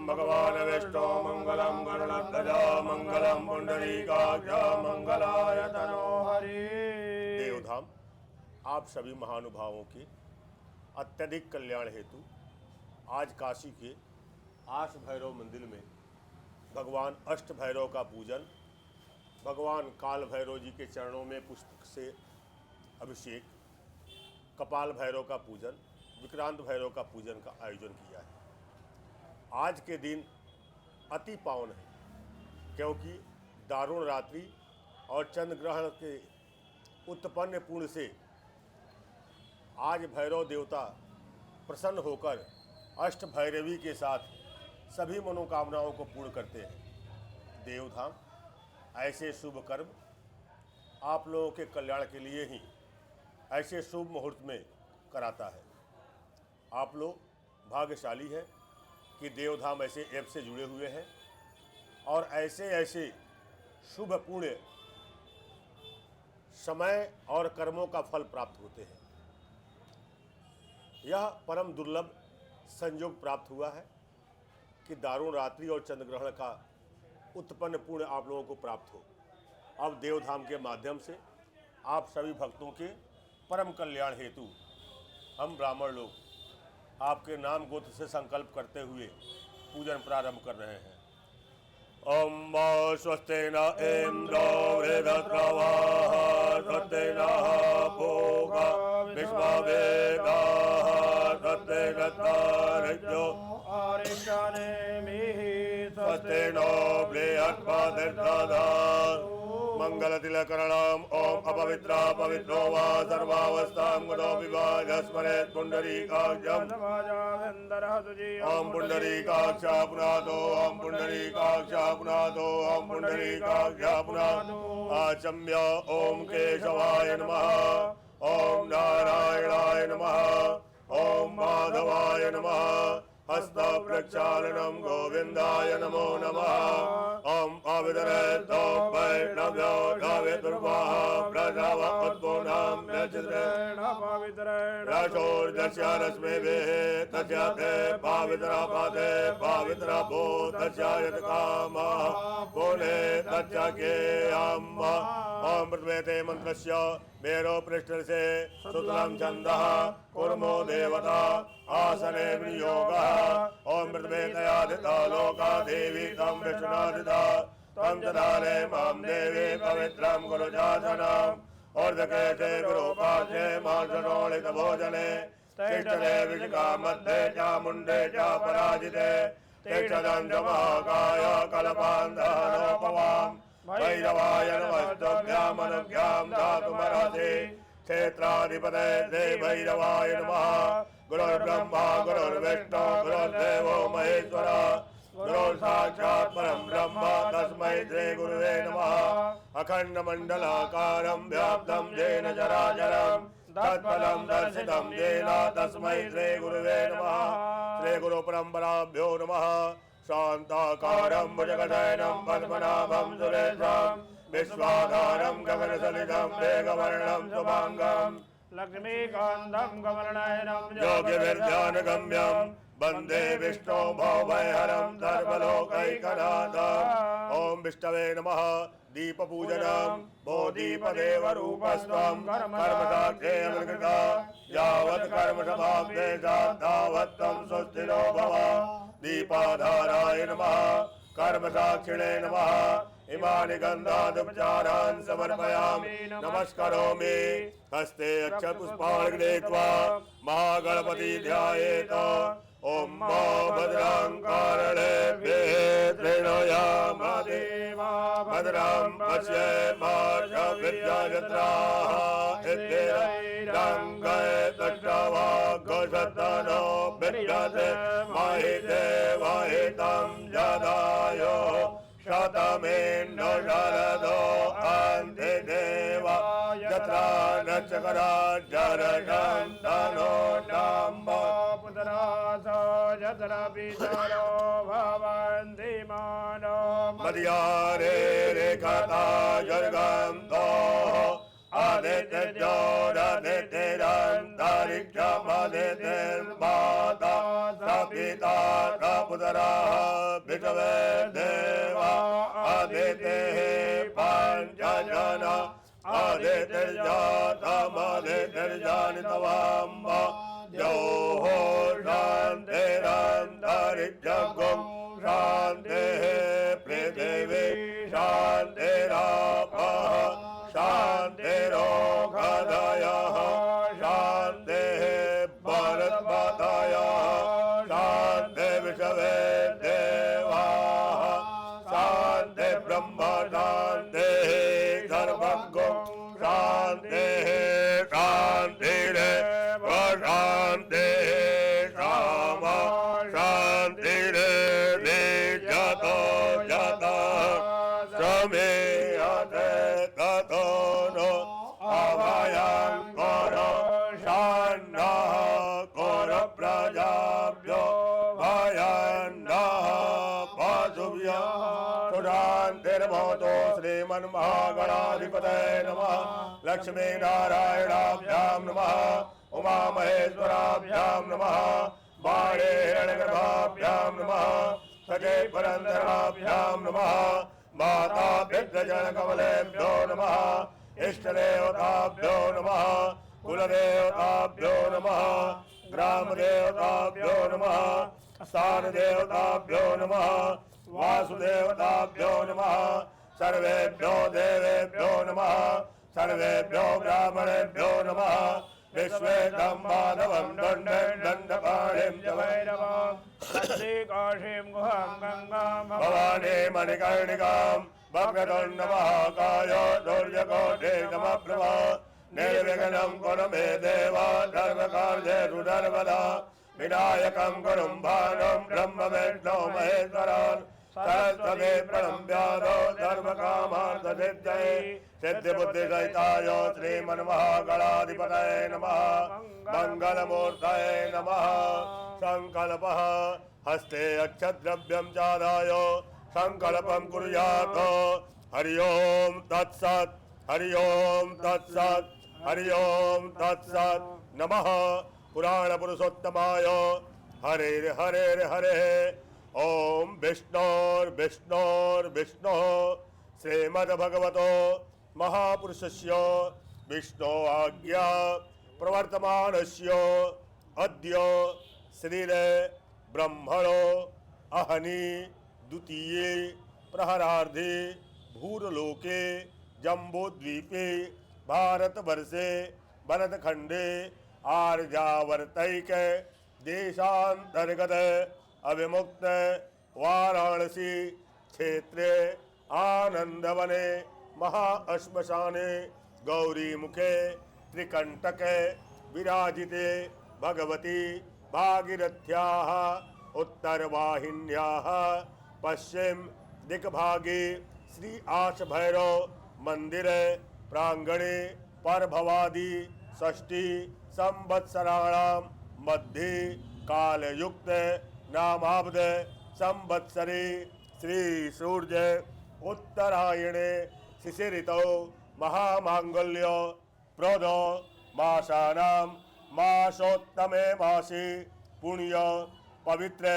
भगवान् विष्णु मंगलम गरुड़ध्वज मंगलम पुंडरीकाक्ष मंगलाय तनो हरि। देवधाम आप सभी महानुभावों के अत्यधिक कल्याण हेतु आज काशी के आश भैरव मंदिर में भगवान अष्ट भैरव का पूजन, भगवान काल भैरव जी के चरणों में पुष्प से अभिषेक, कपाल भैरव का पूजन, विक्रांत भैरव का पूजन का आयोजन किया है। आज के दिन अति पावन है क्योंकि दारुण रात्रि और चंद्र ग्रहण के उत्पन्न पूर्ण से आज भैरव देवता प्रसन्न होकर अष्ट भैरवी के साथ सभी मनोकामनाओं को पूर्ण करते हैं। देवधाम ऐसे शुभ कर्म आप लोगों के कल्याण के लिए ही ऐसे शुभ मुहूर्त में कराता है। आप लोग भाग्यशाली हैं कि देवधाम ऐसे ऐप से जुड़े हुए हैं और ऐसे ऐसे शुभ पुण्य समय और कर्मों का फल प्राप्त होते हैं। यह परम दुर्लभ संयोग प्राप्त हुआ है कि दारुण रात्रि और चंद्रग्रहण का उत्पन्न पुण्य आप लोगों को प्राप्त हो। अब देवधाम के माध्यम से आप सभी भक्तों के परम कल्याण हेतु हम ब्राह्मण लोग आपके नाम गोत्र से संकल्प करते हुए पूजन प्रारंभ कर रहे हैं। ओम स्वस्ति न इंद्रो वृद्धत्रवाः स्वस्ति नः पूषा विश्ववेदाः स्वस्ति नस्तार्क्ष्यो अरिष्टनेमिः स्वस्ति नो बृहस्पतिर्दधातु मंगलतिलकरणम् ओम अपवित्रा पवित्रो वा सर्वावस्थां गतो विभाज स्मरेत् पुंडरीकाक्षम् ओम पुंडरीकाक्ष पुनातो ओम पुंडरीकाक्ष पुनातो ओम पुंडरीकाक्ष पुनातो आचम्य ओम केशवाय नमः ओम नारायणाय नमः ओम माधवाय नमः हस्त प्रक्षालनम गोविंदाय नमो नमः ओम अविदरेतो वैष्णव्यो धावेतुर्वाः प्रजाव उत्पोनाम नचित्रेण पवित्रेण रसोर्जस्य रश्मिभिः तस्य ते पावित्रा पाते पावित्रा भो तस्य यत् कामः पुने तस्य केयम् ओम प्रथमेते मंत्रस्य मेरो पृष्ठस्य सुतलं छन्दः कुर्मो देवता आसने विनियोगः ओम प्रथमेतयाधिता लोका देवी तं विष्णुनादिता तं ददाने मां देवी पवित्रं गुरुजासनम् और्धके च गुरुपाशे मांसनोलित भोजने तिष्ठते विशिखा मध्ये च मुण्डे च पराजिते तिष्ठतं च महाकाय कल्पान्धरोपवाम् भैरवाय नमस्तुभ्याम् अनुज्ञां दातुमर्हसि क्षेत्राधिपते श्री भैरवाय नमः। गुरुर्ब्रह्मा गुरुर्विष्णु गुरुर्देवो महेश्वर गुरुर्साक्षात् परं ब्रह्म तस्मै श्री गुरुवे नमः। अखंड मंडलाकारं व्याप्तं येन चराचरं तत्फलं दर्शितं येन तस्मै श्री गुरुवे नमः। श्री गुरु परम्पराभ्यो नमः। शान्ताकारं भुजगशयनं पद्मनाभं सुरेशं विश्वाधारं गगनसलिलं मेघवर्णं शुभांगं लक्ष्मीकान्तं कमलनयनं योगिभिर्ध्यानगम्यं वन्दे विष्णु भवभयहरं सर्वलोकैकनाथम्। ओम विष्णवे नमः। दीपपूजनं बोधिपदेवरूपस्त्वं कर्मसाक्षे अमृता यावत् कर्मसमाप्ते तावत् त्वं सुस्थिरो भव। दीपाधाराय नमः कर्मसाक्षिणे नमः। इमानि गन्धादुपचारान् समर्पयामि नमस्करोमि। हस्ते अक्षपुष्पाणि गृहीत्वा महागणपति ध्यायेत्। ओम भद्रं कर्णेभिः शृणुयाम देवा भद्रं पश्येमार्षविद्याजत्राः इत्यैरङ्गैस्तष्टवाग्घोषतनो विद्यते महिते वहितं जदायो शतमेन्दो शरदो अन्ते देवा यत्रा नक्षकरा जरजन्तनो डाम्बो पुत्रासो यत्र पितरो भवन्ति मानो मर्यारे रेखता जर्गन्तो आदित्यज्योतिरन्तरिक्षमदितिर्माता सपिता सपुतराः विषवे देवा आदितेः पंचजना आदितिर्जातमदितिर्जानितवाम्बा योः शान्तिरन्तरिक्षगुं शान्तिः पृथिवी शान्तिरापः शान्तिरोगधयः शान्तिः वनस्पतयः शान्तिर्विषवे देवाः शान्ति ब्रह्म शान्तिः सर्वज्ञं शान्तिः शान्तिरेव शान्तिः शाम शान्तिरेव जतो जतः समेयते ततो नो अभयङ्कर शान्नः कर प्रजाभ्यो भयन्नः पशुभ्यः सुशान्तिर्भवतो श्रीमन्महागणाधिपतये नमः लक्ष्मीनारायणाभ्यां नमः उमामहेश्वराभ्यां नमः बाणे हिरण्यगर्भाभ्यां नमः सखे पुरन्दराभ्यां नमः माता पितृजनकमलेभ्यो नमः इष्टदेवताभ्यो नमः कुलदेवताभ्यो नमः ग्रामदेवताभ्यो नमः स्थानदेवताभ्यो नमः वासुदेवताभ्यो नमः सर्वेभ्यो देवेभ्यो नमः सर्वेभ्यो ब्राह्मणेभ्यो नमः विश्वेदं माधवं दण्डपाणिं च भैरवां काशीं गुहां गंगां भवानी मणिकर्णिकां वक्रतुण्डमहाकाय दुर्जगोढेकमप्रभा निर्विघ्नं कुरु मे देव धर्मकार्येषु सर्वदा विनायकं गुरुं भानुं ब्रह्मविष्णु महेश्वरान् सरस्वती प्रणम्यादो धर्मकामार्थसिद्धये सिद्धिबुद्धिसहिताय श्रीमन्महागणाधिपतये नमः मङ्गलमूर्तये नमः सङ्कल्पः हस्ते अक्षद्रव्यं चादाय सङ्कल्पं कुर्यात् हरि ओं तत्सत् हरि ओं तत्सत् हरि ओं तत्सत् नमः पुराणपुरुषोत्तमाय हरेर् हरेर् हरेः ओं विष्णोर्विष्णोर्विष्णुः श्रीमद्भगवतो महापुरुषस्य विष्णो आज्ञा प्रवर्तमानस्य अद्य श्रीरे ब्रह्मणो अहनि द्वितीये प्रहरार्धे भूरलोके जम्बूद्वीपे भारतवर्षे भरतखंडे आर्यावर्तैक देशांतर्गत अविमुक्त वाराणसी क्षेत्रे आनंदवने महाश्मशाने गौरी मुखे त्रिकंटके विराजिते भगवती भागीरथ्याः उत्तरवाहिन्याः पश्चिम दिग्भागे श्री आश भैरव मंदिर प्रांगणे परभवादि षष्ठी संवत्सराणां मध्ये कालयुक्त नामाब्द संवत्सरे श्री सूर्य उत्तरायणे शिशिरितौ महामांगल्य प्रद मासानां मासोत्तमे मासे पुण्य पवित्र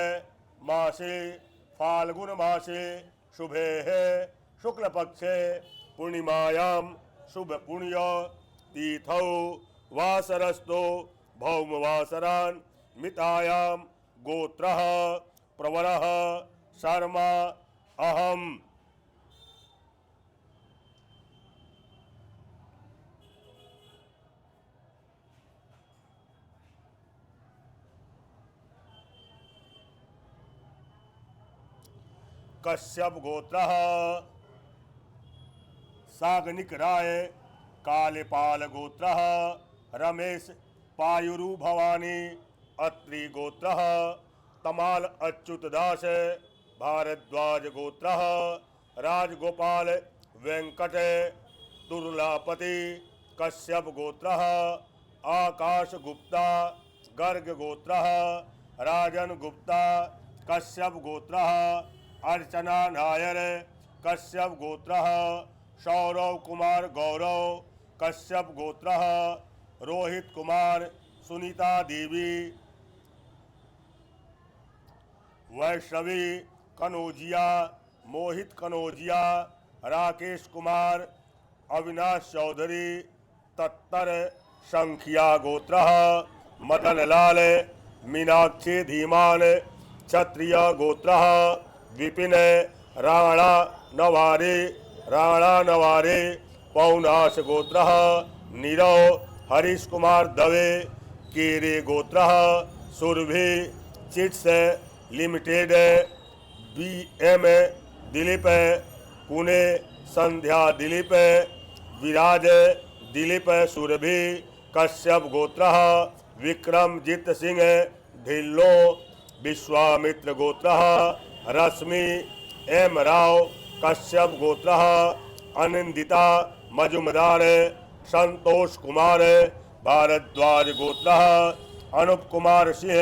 मासे फाल्गुन मासे शुभे शुक्लपक्षे पूर्णिमायां शुभ पुण्य तीर्थौ वासरस्तो भौमवासरान् मितायां गोत्रः प्रवरः शर्मा अहम् कश्यप गोत्रः सागनिक राय कालेपाल गोत्रः रमेश पायुरु भवानी अत्रि गोत्रः तमाल अच्युतदास भारद्वाज गोत्रः राजगोपाल वेंकट दुर्लापति कश्यप गोत्रः आकाश गुप्ता गर्ग गोत्रः राजन गुप्ता कश्यप गोत्रः अर्चना नायर कश्यप गोत्रः सौरव कुमार गौरव कश्यप गोत्रः रोहित कुमार सुनीता देवी वैष्णवी कनौजिया, मोहित कनौजिया, राकेश कुमार, अविनाश चौधरी, तत्तर संख्या गोत्र, मदन लाल, मीनाक्षी धीमान, क्षत्रिय गोत्र, विपिन, राणा नवारे, पौनाश गोत्र, नीरव, हरीश कुमार दवे, केरे गोत्र, Surabhi chits limited, BM Dilip, Pune Sandhya Dilip, Viraj Dilip Surabhi, Kashyap गोत्र, विक्रमजीत सिंह ढिल्लो, विश्वामित्र गोत्र, रश्मि M राव, कश्यप गोत्र, आनंदिता मजुमदार, संतोष कुमार भारद्वाज गोत्र, अनुप कुमार सिंह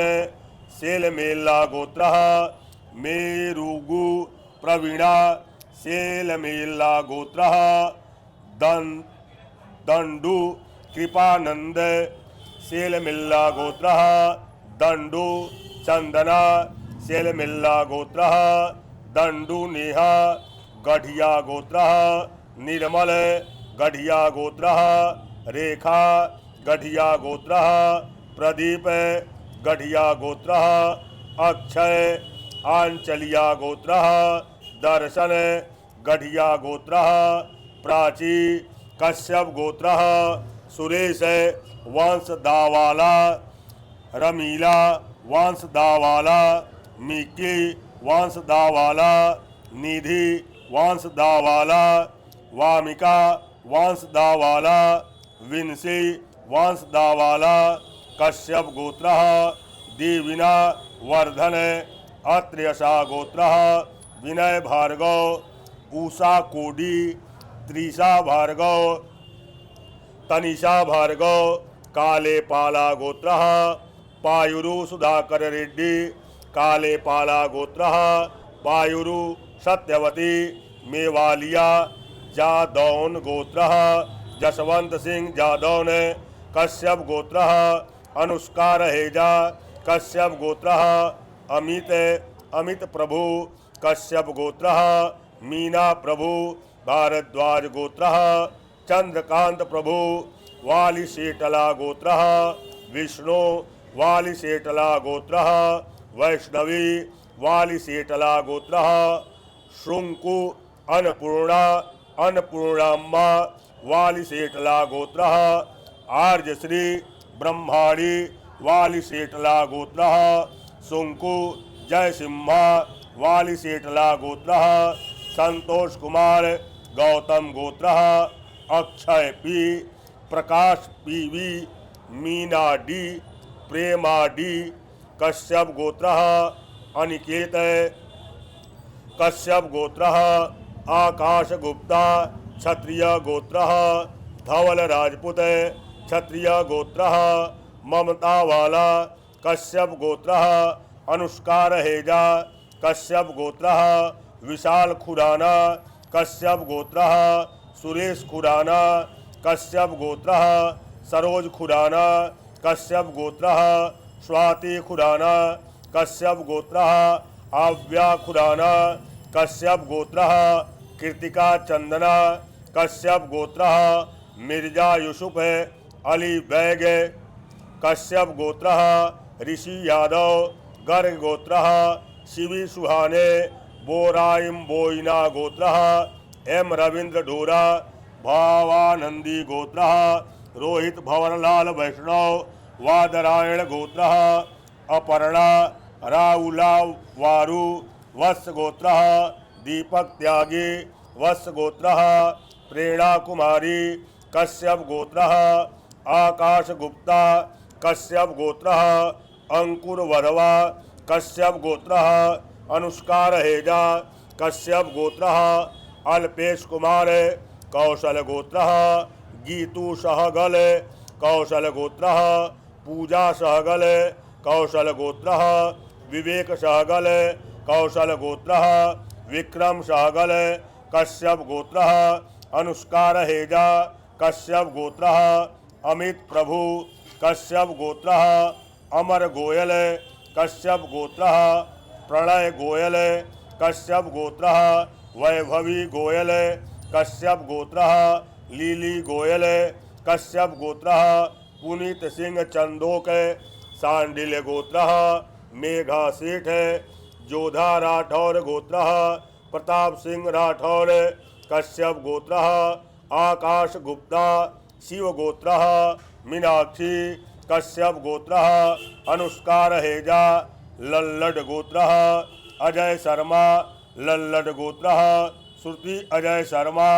सेलमेला गोत्र, मेरुगु प्रवीणा सेलमेला गोत्र, दंडू कृपानंद सेलमिल्ला गोत्र, दंडू चंदना सेलमिल्ला गोत्र, दंडू नेहा गढ़िया गोत्र, निर्मल गढ़िया गोत्र, रेखा गढ़िया गोत्र, प्रदीप गढ़िया गोत्र, अक्षय आंचलिया गोत्र, दर्शन गढ़िया गोत्र, प्राची कश्यप गोत्र, सुरेश वंश दावाला, रमीला वंश दावाला, मिक्की वंश दावाला, निधि वंश दावाला, वामिका वंश दावाला, विंसी वंश दावाला, कश्यप गोत्र, देविना वर्धन अत्र्यसा गोत्र, विनय भार्गव, उषा कोडी, त्रिषा भार्गव, तनिषा भार्गव, काले पाला गोत्र, पायुरु सुधाकर रेड्डी, काले पाला गोत्र, पायुरु सत्यवती, मेवालिया जादौन गोत्र, जसवंत सिंह जादौन, कश्यप गोत्र, अनुष्का रहेजा, कश्यप गोत्र, अमित प्रभु, कश्यप गोत्र, मीना प्रभु भारद्वाज गोत्र, चंद्रकांत प्रभु वाली शेटला गोत्र, विष्णु वाली शेटला गोत्र, वैष्णवी वाली शेटला गोत्र, शृंकु अन्नपूर्णाम्मा वाली शेटला गोत्र, आर्यश्री ब्रह्माणी वाली शेटला गोत्र, शंकु जय सिम्हा वाली शेटला गोत्र, संतोष कुमार गौतम गोत्र, अक्षय पी, प्रकाश पीवी, मीना डी, प्रेमा डी, कश्यप गोत्र, अनिकेत कश्यप गोत्र, आकाश गुप्ता क्षत्रिय गोत्र, धवल राजपूत क्षत्रिय गोत्र, ममता वाला कश्यप गोत्र, अनुष्का रहेजा कश्यप गोत्र, विशाल खुराना कश्यप गोत्र, सुरेश खुराना कश्यप गोत्र, सरोज खुराना कश्यप गोत्र, स्वाति खुराना कश्यप गोत्र, आव्या खुराना कश्यप गोत्र, कृतिका चंदना कश्यप गोत्र, मिर्जा यूसुफ अली बैग कश्यप गोत्र, ऋषि यादव गर्ग गोत्र, शिवी सुहाने बोराइम बोइना गोत्र, M रविंद्र ढोरा भावानंदी गोत्र, रोहित भंवरलाल वैष्णव वादरायण गोत्र, अपर्णा राउला वारू वत्स गोत्र, दीपक त्यागी वत्स गोत्र, प्रेरणा कुमारी कश्यप गोत्र, आकाश गुप्ता कश्यप गोत्र, अंकुर वधवा कश्यप गोत्र, अनुष्का रहेजा कश्यप गोत्र, अल्पेश कुमार कौशल गोत्र, गीतू सहगल कौशल गोत्र, पूजा सहगल कौशल गोत्र, विवेक सहगल कौशल गोत्र, विक्रम सहगल कश्यप गोत्र, अनुष्का रहेजा कश्यप गोत्र, अमित प्रभु कश्यप गोत्र, अमर गोयल कश्यप गोत्र, प्रणय गोयल कश्यप गोत्रः वैभवी गोयल कश्यप गोत्रः लीली गोयल कश्यप गोत्रः पुनीत सिंह चंदोक सांडिल्य गोत्रः मेघा सेठ जोधा राठौर गोत्रः प्रताप सिंह राठौर कश्यप गोत्रः आकाश गुप्ता शिव गोत्रः मीनाक्षी कश्यप गोत्रः अनुष्का रहेजा लल्लड गोत्रः अजय शर्मा लल्लड गोत्रः श्रुति अजय शर्मा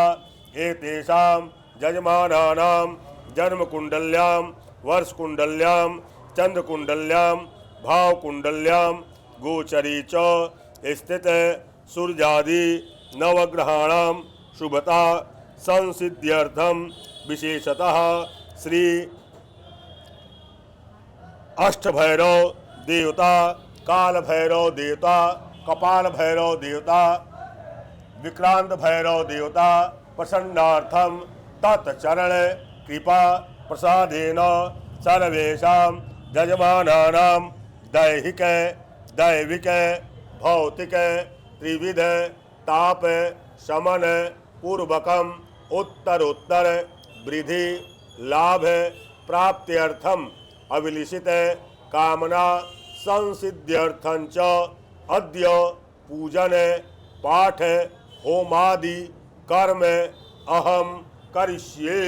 एतेषां यजमानानां जन्मकुण्डल्यां वर्षकुण्डल्यां चंद्रकुण्डल्यां भावकुण्डल्यां गोचरी च स्थित सूर्यादि नवग्रहाणां शुभता संसिद्ध्यर्थं विशेषतः श्री अष्टभैरव देवता काल भैरव देवता कपाल भैरव देवता विक्रांत भैरव देवता प्रसन्नार्थम तत्चरण कृपा प्रसादेन सर्वेषां यजमानानां दैहिक दैविक भौतिक त्रिविध ताप शमन पूर्वकम उत्तरोत्तर वृद्धि लाभ प्राप्त्यर्थम अभिलिषित कामना संसिद्ध्यर्थं च अद्य पूजन पाठ होमादि कर्म अहम करिष्ये।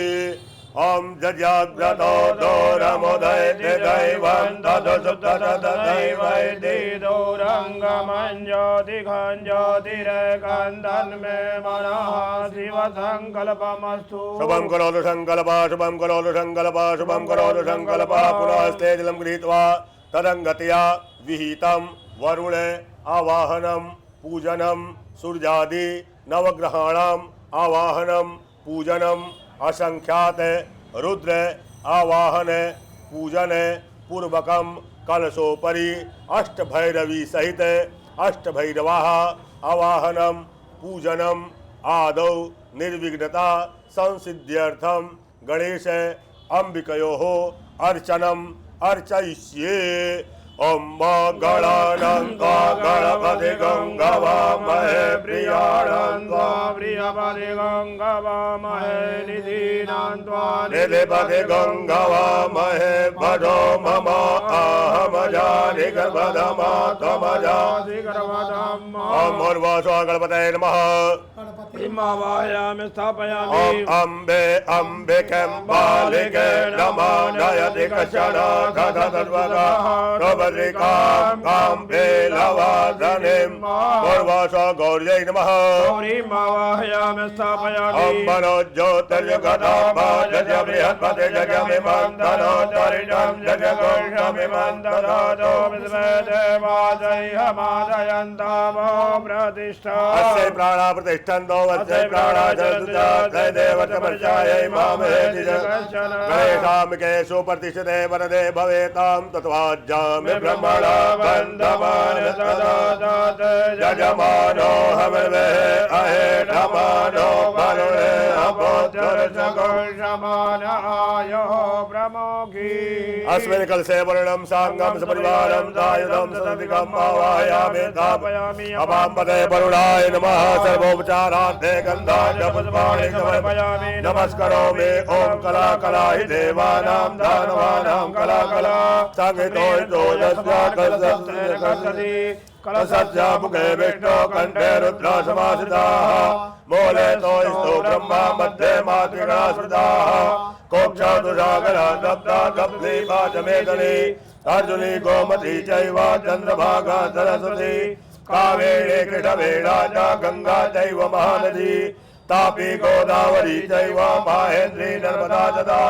ओम जजाग्रतो दोरमुदयते दैवं तदसुप्ततदैवैति दोरङ्गमञ्ज्योतिघञ्ज्योतिरेकन्दन्मे मनः शिवसङ्कल्पमस्तु। शुभं करोतु सङ्कल्पः शुभं करोतु सङ्कल्पः शुभं करोतु सङ्कल्पः पुनस्ते जलं गृहीत्वा तदङ्गतया विहितं वरुण आवाहनं पूजनं सूर्यादि नवग्रहाणाम् आवाहनं पूजनं असंख्यात रुद्र आवाहन पूजन पूर्वकम कलशोपरि अष्टभैरवी सहित अष्टभैरवाः आवाहनम पूजनम आदौ निर्विघ्नता संसिद्ध्यर्थम गणेश अंबिकयोः अर्चनम अर्चयिष्ये। ओम गणानन्त्वा गणपति गंगवामहे प्रियाणन्त्वा प्रियपति गंगवामहे निधीनान्त्वा निधिपति गंगवामहे भजो मम अहमजानि गर्भधमा त्वमजासि गर्भधम्। ओम उर्वासो गणपतये नमः। वाहयामि स्थापयामि। ओम अम्बे अम्बिके बालिके नमो नयति कश्चन गदधर्वगा भद्रिकां काम्बे लवाधनिं पूर्वास गौर्यै नमः। गौरीं वाहयामि स्थापयामि। ओम मनोज्योतिर्गदां जय बृहस्पति जगमिमं धनोत्तरिणं जगघोषमिमं ददातु विद्मे देवादयमादयन्तामो प्रतिष्ठा। अस्य प्राणा प्रतिष्ठन्तो वस्य प्राणा जय देवतमर्चायै मामहेति गणेशाम्बिके सुप्रतिष्ठिते वरदे भवेतां तत्वाज्जामि ब्रह्मणा बन्धमान यजमानो हविर्वे अहेठमानो वरुणे अपोत्रसगोषमानायो प्रमोघी। अस्मिन् कलशे वर्णं साङ्गं सपरिवारं सायुधं सदधिकं आवाहयामि स्थापयामि। अपाम्पते वरुणाय नमः। सर्वोपचारार्थे गन्धान् पुष्पाणि समर्पयामि। नमस्करोमि ॐ कला कला हि देवानां दानवानां कला कला संहितो कलशस्य मुखे विष्णु कंठे रुद्र समासिताः मूले तोस्तु ब्रह्मा मध्ये मातृगणा स्मृताः कोक्षातु सागरा सप्ता सप्ती पाचमेतनी अर्जुनी गोमती चैव चन्द्रभागा सरस्वती कावेरी कृष्णवेणा च गंगा चैव महानदी तापी गोदावरी चैव माहेन्द्री नर्मदा तथा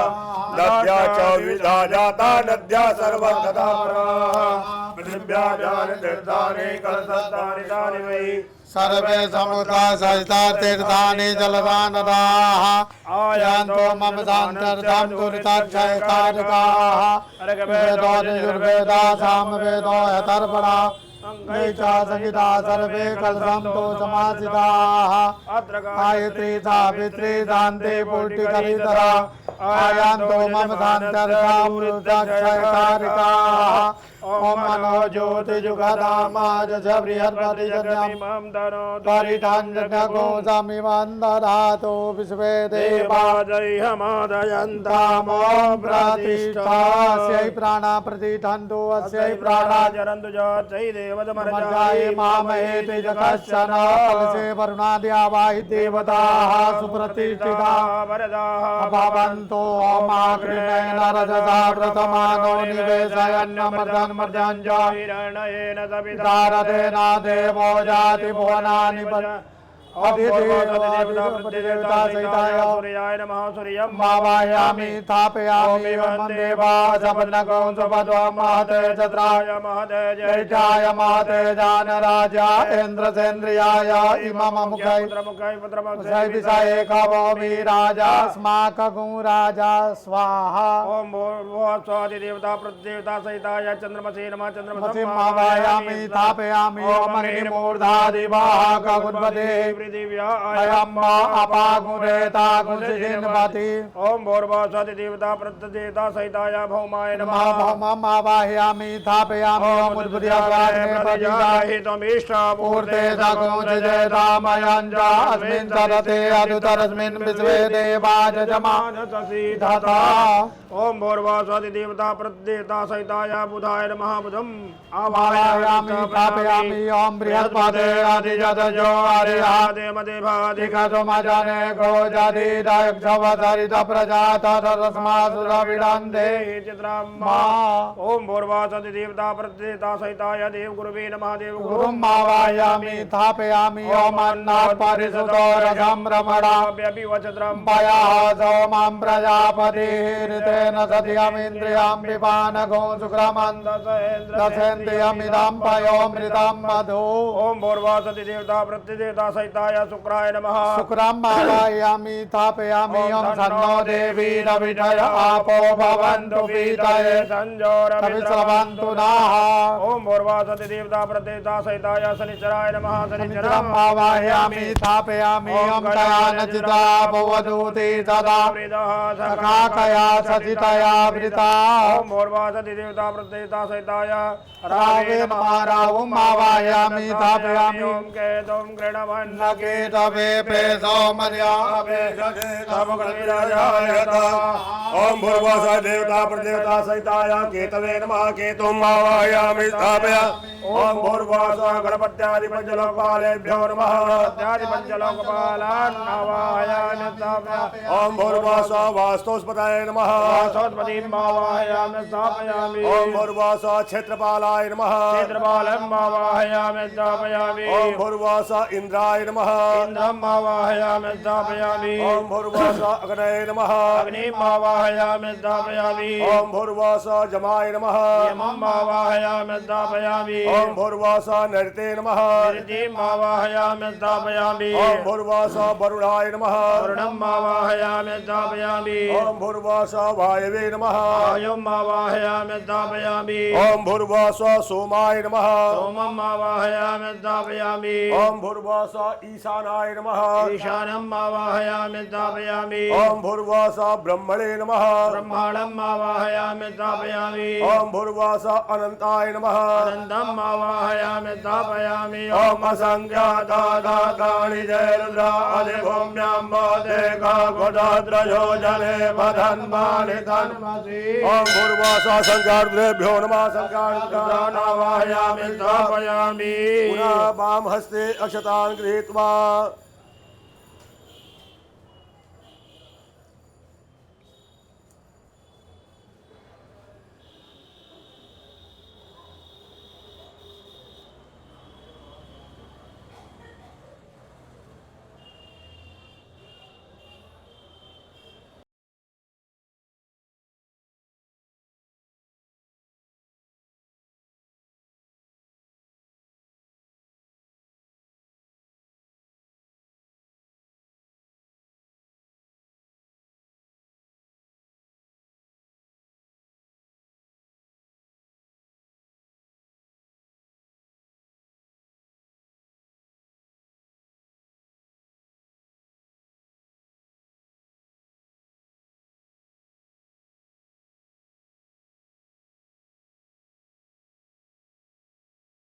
नद्या च विविधा जाता नद्या सर्वतथा पृथिव्या जानि तीर्थानि कलशस्थानि तानि वै सर्वे समुद्रा सहिता तीर्थानि जलदानदाः आयान्तो मम सान्त्यर्थं दुरिताक्षयकारकाः वेदो यजुर्वेदा सामवेदो यथर्वणा संगीता सर्वे कलशंतो समासिताः गायत्री सावित्री शान्ति पुष्टिकरीतरा आयान्तो मम सान्त्यर्थं दुरिताक्षयकारकाः ओम मनो ज्योति जुगदामाज बृहस्पति जन्यम त्वरिताञ्जन्यगो समिमन्दधातो विश्वे देवाजय्यमादयन्तामो प्रतिष्ठास्यै प्राणा प्रतिष्ठन्तु अस्यै प्राणा जरन्तु जय मर्जाये मामहेति जगश्चन कलशे वरुणाद्यावाहि देवताः सुप्रतिष्ठिताः भवन्तो ओमाग्निमेन रजसा व्रतमानो निवेशयन्नमर्दन्मर्दञ्च तारतेना देवो जाति भुवनानि अधिदेवता सहिताय मावायामि स्थापयामि देवा सपन्नगो सुपदो महते चत्राय जैठाय महते जानराजा इन्द्रसेन्द्रियाय इमम मुखै विषये कवोमि राजा स्माकगुं राजा स्वाहा ओम स्वादिदेवता प्रतिदेवता सहिताय चंद्रमसे नमः चंद्रमसे मावायामि स्थापयामि ओम अग्निमूर्धादिवाहक गुणपते अयम्मा अपागुरेता गुंसिजिन्वति ओम भोर्वासादि देवता प्रतिदेवता सहिताय भौमाय नमः भौमम् आवाहयामि स्थापयामि ओम उद्बुद्ध्याग्ने प्रतिजाहि त्वमीष्टापूर्ते सकुंसिजेतामयञ्जा अस्मिन् तरते अदुतरस्मिन् विश्वे देवाजमानससीधता ओम भोर्वासादि देवता प्रतिदेवता सहिताय बुधाय नमः बुधम् आवाहयामि स्थापयामि ओम बृहस्पते अधिजतजो अधिकतुमजने गोजदिदक्षवसरित प्रजातरस्मासुरविडन्ते चित्राम्मा ओम भोर्वासदि देवता प्रतिदेवता सहिताय देवगुरुवे नमः देवगुरुम् आवाहयामि स्थापयामि ओम अन्नात् परिसुतो रसं रमणा पयः सोमं प्रजापतिर्तेन सत्यमिन्द्रियं पिबानगो शुक्रमन्दसेन्द्रियमिदं पयोमृतं मधु ओम भोर्वासदि देवता प्रतिदेवता सहिताय शुक्राय नमः शुक्रम् आवाहयामि स्थापयामि ओम सन्नो देवी रविषय आपो भवन्तु पीतये संजोरविश्रवन्तु नाः ओम भोर्वासदि देवता प्रतिदेवता सहिताय शनिचराय नमः शनिचरम् आवाहयामि स्थापयामि ओम दयानचिता भवदूति सदा सखाकया सचितया वृता ओम भोर्वासदि देवता प्रतिदेवता सहिताय रावे नमः रावम् आवाहयामि स्थापयामि ओम केतुं गृणवन् केतवे पेशो मर्यावे ओम भूर्वासा देवता प्रदेवता सहिताय केतवे नमः केतुम् आवाहयामि स्थापयामि ओम भूर्वासा गणपत्यादि पंचलोकपालेभ्यो नमः त्यादि पंचलोकपालान् आवाहयामि स्थापयामि ओम भूर्वासा वास्तुस्पतये नमः वास्तुस्पतिम् आवाहयामि स्थापयामि ओम भूर्वासा क्षेत्रपालाय नमः क्षेत्रपालम् आवाहयामि स्थापयामि ओम भूर्वासा इंद्राय नमः इंद्रम् आवाहयामि स्थापयामि ओम भूर्वासा अग्नये नमः अग्निम् आवाहयामि स्थापयामि ओम भूर्वासा जमाय नमः यमम् आवाहयामि स्थापयामि ओम भूर्वासा नृते नमः नृतिम् आवाहयामि स्थापयामि ओम भूर्वासा वरुणाय नमः वरुणम् आवाहयामि स्थापयामि ओम भूर्वासा वायवे नमः वायुम् आवाहयामि स्थापयामि ओम भूर्वासा सोमाय नमः सोमम् आवाहयामि स्थापयामि ओम भूर्वासा ईशानाय नमः ईशानम् आवाहयामि स्थापयामि ओम भूर्वासा ब्रह्मणे नमः ब्रह्माणम् आवाहयामि स्थापयामि ओम भूर्वासा अनंताय नमः अनन्तम् आवाहयामि स्थापयामि ओम असंख्यातानि जय रुद्रादि भूम्यां मोदेका गोदाद्रयो जले भदन्मानि तन्मसि ओम भूर्वासा संख्याद्रेभ्यो नमः संख्याद्रान् आवाहयामि स्थापयामि पुनः वाम हस्ते अक्षतान् गृहीत्वा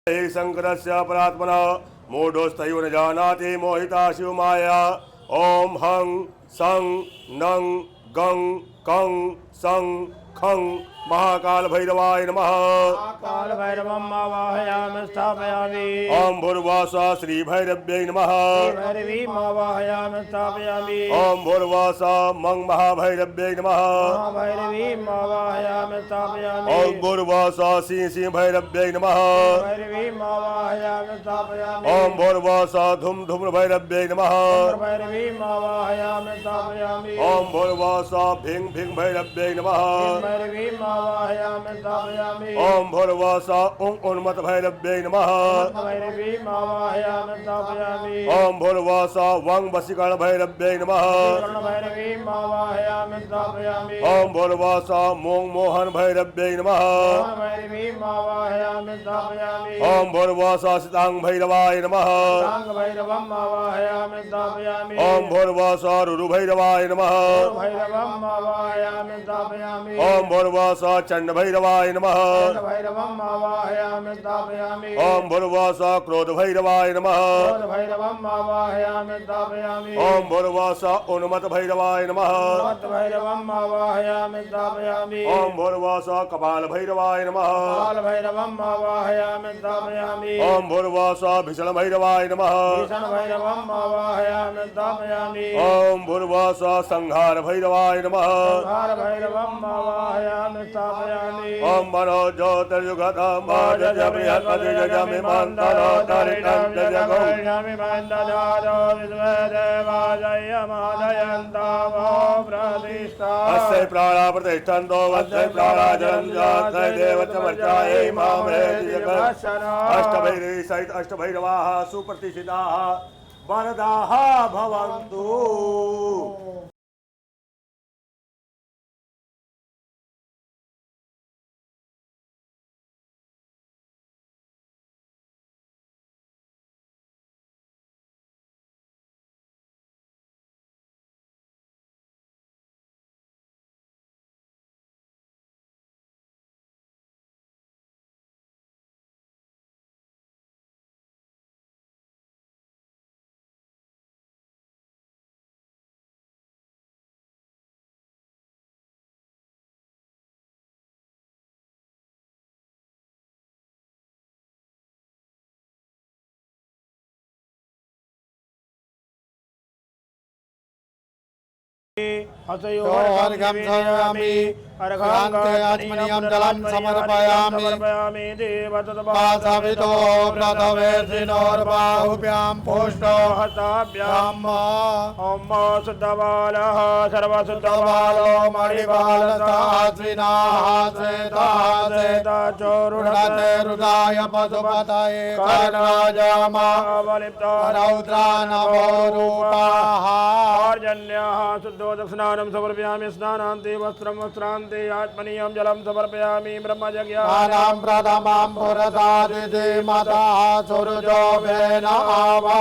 हे शंकरस्य परात्मना मूढोस्तैव न जानाति मोहिता शिवमाया। ओम हं सं नं गं कं सं खं महाकाल भैरवाय नमः। काल भैरवम् आवाहयामि स्थापयामि। ओम भूर्वासा श्री भैरव्यै नमः। भैरवीम् आवाहयामि स्थापयामि। ओम भूर्वासा मंग महाभैरव्यै नमः। भैरवीम् आवाहयामि स्थापयामि। ओम भूर्वासा सिंह सिंह भैरव्यै नमः। भैरवीम् आवाहयामि स्थापयामि। ओम भूर्वासा धूम धूम्र भैरव्यै नमः। भैरवीम् आवाहयामि स्थापयामि। ओम भूर्वासा भिंग भिंग भैरव्यै नमः। भैरवीम् आवाहयामि स्थापयामि। ओम भूर्वासा उन्मत भैरव्यै नमः। भैरवीम् आवाहयामि स्थापयामि। ओम भूर्वासा वंग वशीकरण भैरव्यै नमः। भैरवीम् आवाहयामि स्थापयामि। ओम भूर्वासा मोंग मोहन भैरव्यै नमः। भैरवीम् आवाहयामि स्थापयामि। ओम भूर्वासा सितांग भैरवाय नमः। भैरवम् आवाहयामि स्थापयामि। ओम भूर्वासा रुरु भैरवाय नमः। भैरवम् आवाहयामि स्थापयामि। ओम भूर्वासा चंड भैरवाय नमः। भैरवम् आवाहयामि स्थापयामि। ओम भूर्वासा क्रोध भैरवाय नमः। भैरवम् आवाहयामि स्थापयामि। ओम भूर्वासा उन्मत भैरवाय नमः। भैरवम् आवाहयामि स्थापयामि। ओम भूर्वासा कपाल भैरवाय नमः। भैरवम् आवाहयामि स्थापयामि। ओम भूर्वासा भीषण भैरवाय नमः। भैरवम् आवाहयामि स्थापयामि। ओम भूर्वासा संहार भैरवाय नमः। भैरवम् आवाहयामि स्थापयामि। ओम मनो ज्योतिर्युगतम बृहस्पति जजमि मंतरो तरितं जगो। अस्य प्राणा प्रतिष्ठन्तो वस्य प्राणा जन्मजातस्य देवतमर्चायै मामृति जगत्। अष्टभैरवी सहित अष्टभैरवाः सुप्रतिष्ठिताः वरदाः भवन्तु। अर्घं समर्पयामि। आत्मनियं जलं समर्पयामि। वासवितो व्रतवेशिनोर्बाहुभ्यां पुष्टो हस्ताभ्याम्। ओम शुद्धबालः सर्वशुद्धबालो बालो मणिबालसाश्विनाः श्वेताश्वेताचोरुणते रुदाय पशुपतये कर्णाजमा रौद्रा नमो रूपाः। पर्जन्याः शुद्धोदकस्नानं समर्पयामि। स्नानान्ते वस्त्रं वस्त्रान्ते आत्मनीयं जलं समर्पयामि। ब्रह्मयज्ञानां प्रथमां पुरतादिति मतः सुरजो वेन आवा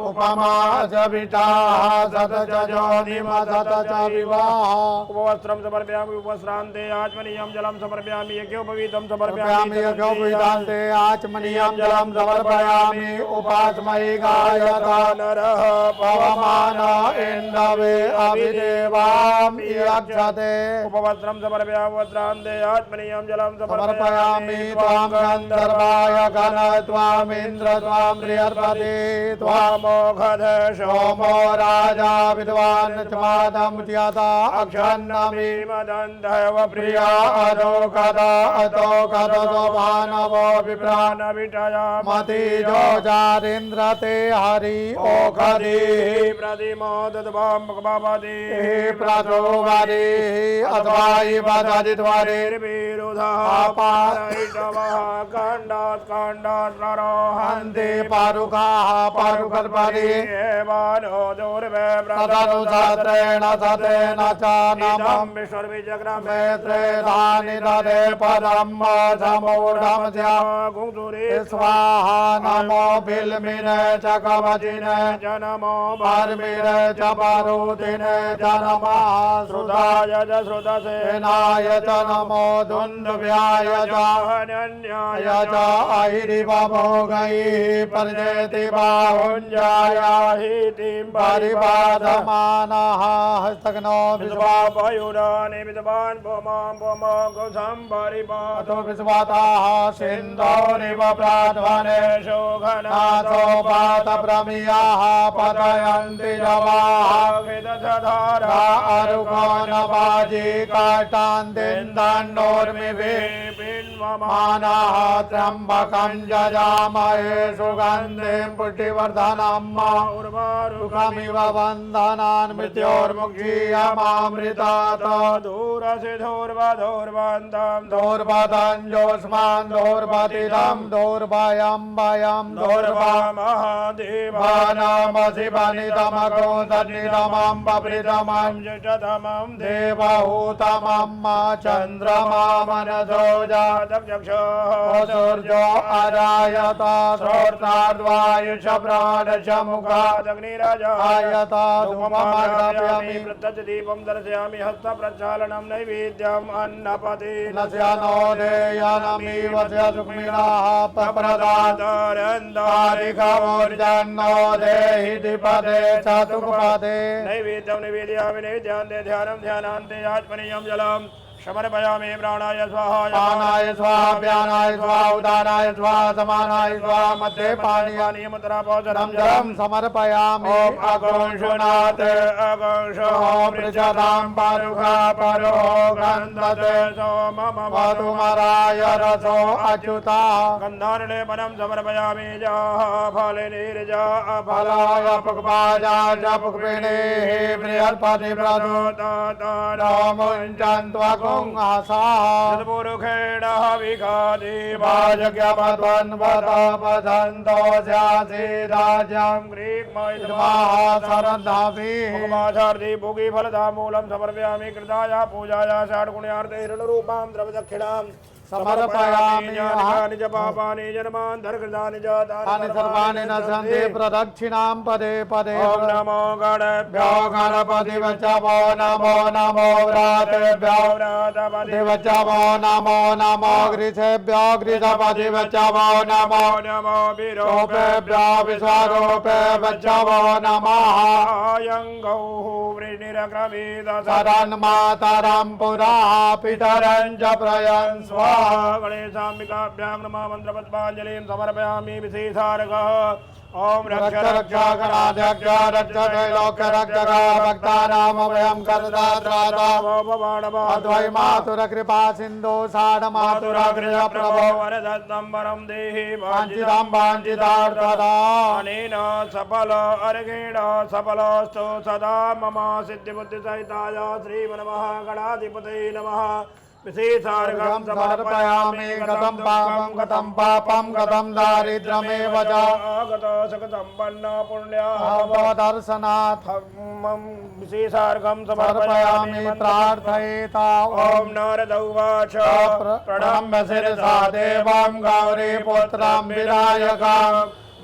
उपमा च विटाः सतजोनिमसत च विवाह। उपवस्त्रं समर्पयामि। उपवस्त्रान्ते आत्मनीयं जलं समर्पयामि। यज्ञोपवीतं समर्पयामि। यज्ञोपवीतान्ते आचमनीयं जलं समर्पयामि। उपास्मै गायता नरः पवमान इन्दवे अभिदेवां यक्षते। उपवस्त्रं समर्पयामि। वस्त्रान्ते आत्मनीयं जलं समर्पयामि। त्वां गन्धर्वाय गण त्वामिन्द्र त्वां बृहस्पति त्वामोघध सोमो राजा विद्वान् च्मादमुच्यता अक्षन्नमि मदन्धव प्रिया अदोकदा अतोकदो मानवो विप्राण विटया मतिजो जारीन्द्र ते हरि ओखदि प्रतिमो दद्वां भगवति प्रचोवरि अथवायि वददिद्वारे विरुधः पारैषवः खण्डात् खण्डात् प्ररोहन्ति पारुकाः पारुकल्परि एवानो दूर्वे तदनुसत्रेण सतेन च नमं विश्वविजग्रमे त्रेधानि ददे पदं समूढं गुंसुरे स्वाहा नमो बिल्मिने च कवचिने जनमो बर्मिने च बारूदिने च नमः श्रुताय च श्रुतसे सेनाय च नमो दुन्दुभ्याय च हनन्याय च अहिरिवभोगैः पर्जयति बाहुञ्जाय हितिं परिबाधमानः हस्तघ्नो विद्वापयुरानि विद्वान् पुमां पुमोगुसं परिपातो अतो विश्वाताः सिन्धोरिव प्राध्वने शोघनाथो पातप्रमियाः पतयन्ति जवाः विदधधारा अरुकोणबाजी काष्ठान्तिन्दन्नोर्मिभिः मानः त्र्यम्बकं जजामहे सुगन्धिं पुष्टिवर्धनम् सुखमिव वन्दनान् मृत्योर्मुक्षीयमामृतात् दूरसिधोर्वधोर्वन्दं दोर्वदञ्जोऽस्मान् दोर्वतिदं दोर्वयं वयं दोर्वामहादेवानामसि वनितमगोदनितमं बभृतमं ज्येष्ठतमं देवहूतमं चन्द्रमा मनसो सूर्यो अरायत श्रोत्राद्वायुष प्राणश मुखादग्निराजा आयत धूममग्रव्यामि दीपं दर्शयामि हस्तप्रक्षालनं नैवेद्यम् अन्नपति नस्यानो देयानमिव च सुक्मिणाः प्रदातारन्दारिखमोर्जन्नो देहि द्विपदे च सुखपदे नैवेद्यं निवेदयामि नैवेद्यान्ते ध्यानं ध्यानान्ते आत्मनीयं जलम् समर्पयामि प्राणाय स्वाहा पानाय स्वाहा व्यानाय स्वाहा उदानाय स्वाहा समानाय स्वाहा मध्ये पानीयमतरापोचरं जलं समर्पयामि ॐ अगुंशुनाथ अगुंशो मृजतां परुखा परो गन्धते सोमम मधुमराय रसो अच्युता गन्धार्णलेपनं समर्पयामि जाः फलनिर्जा फलाय पुष्पाय पुष्पिणीः बृहस्पति प्रदोतामुञ्चन्त्वकुङ्हासाः पुरुषेण हविखादि वाजज्ञमध्वन्वदपदन्तो स्यासीदाज्यं ग्रीक्मयित्वाः सरन्धाभिः भुगी फलदामूलं समर्पयामि कृताया पूजाया षड्गुण्यार्थे हिरण्यरूपां द्रव्यदक्षिणाम् समर्पयामि निज पापानि जन्मान्तर्कृतानि च तानि सर्वाणि नश्यन्ति प्रदक्षिणां पदे पदे ॐ नमो गणेभ्यो गणपति वचवो नमो नमो व्रातेभ्यो व्रातपति वचवो नमो नमो गृहेभ्यो गृहपति वचवो नमो नमो रूपेभ्यो विश्वरूपे वचवो नमः विरोपयङ्गौः वृणिरक्रमीत शरन्मातरं पुराः पितरं च प्रयन् स्वाहा गणेशाम्बिकाभ्यां नमः मन्त्रपद्माञ्जलिं समर्पयामि विशेषार्घः ॐ रक्ष रक्ष गणाध्यक्ष रक्ष त्रैलोक्य रक्षक भक्तानामभयं करदात्राता अद्वै मातुर कृपा सिन्धु साड मातुर गृह प्रभो वरदत्तं वरं देहि वाञ्छितं वाञ्छितार्थदा अनेन सफल अर्घेण सफलोऽस्तु सदा मम सिद्धिबुद्धिसहिताय श्रीमन्महागणाधिपतये नमः विशेषार्घं समर्पयामि गतं पापं गतं दारिद्र्यमेव च आगत सकसम्पन्न पुण्याः भवदर्शनात् विशेषार्घं समर्पयामि प्रार्थयेता ॐ नारद उवाच प्रणम्य शिरसा देवं गौरीपुत्रं विनायकं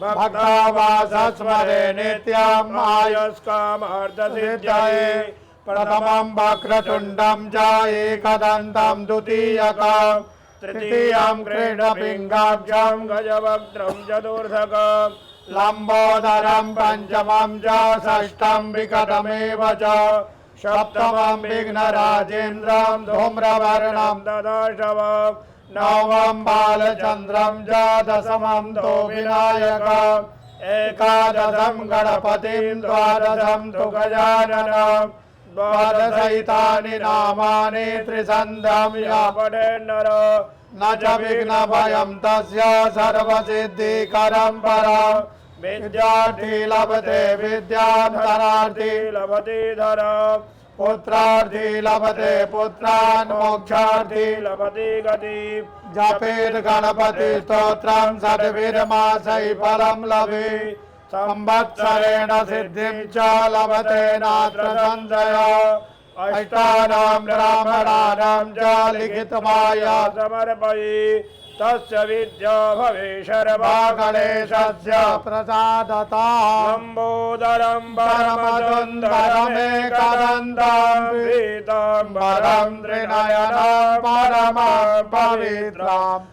भक्तावासस्मरे नित्यम् आयुष्कामार्थसिद्धये प्रथमं वक्रतुण्डं च एकदन्तं द्वितीयकं तृतीयं क्रीडपिङ्गाक्षं गजवक्त्रं चतुर्थकं लम्बोदरं पञ्चमं च षष्ठं विकटमेव च सप्तमं विघ्नराजेन्द्रं धूम्रवर्णं ददाशवं नवमं बालचन्द्रं च दशमं तु विनायकम् एकादशं गणपतिं द्वादशं तु गजाननं द्वादशैतानि नामानि त्रिसन्ध्यं या पठेन्नर न च विघ्नभयं तस्य सर्वसिद्धिकरं परं विद्यार्थी लभते विद्यां धनार्थी लभते धरं पुत्रार्थी लभते पुत्रान् मोक्षार्थी लभते गति जपेत् गणपति स्तोत्रं षड्भिर्मासै फलं लभे संवत्सरेण सिद्धिं च लभते नात्र संशयो अष्टानां ब्राह्मणानां च लिखितमाया समर्पयि तस्य विद्या भवेशर्वा गणेशस्य प्रसादतः लम्बोदरं परमसुन्दरमेकदन्तं पीताम्बरं त्रिनयनं परमं पवित्रम्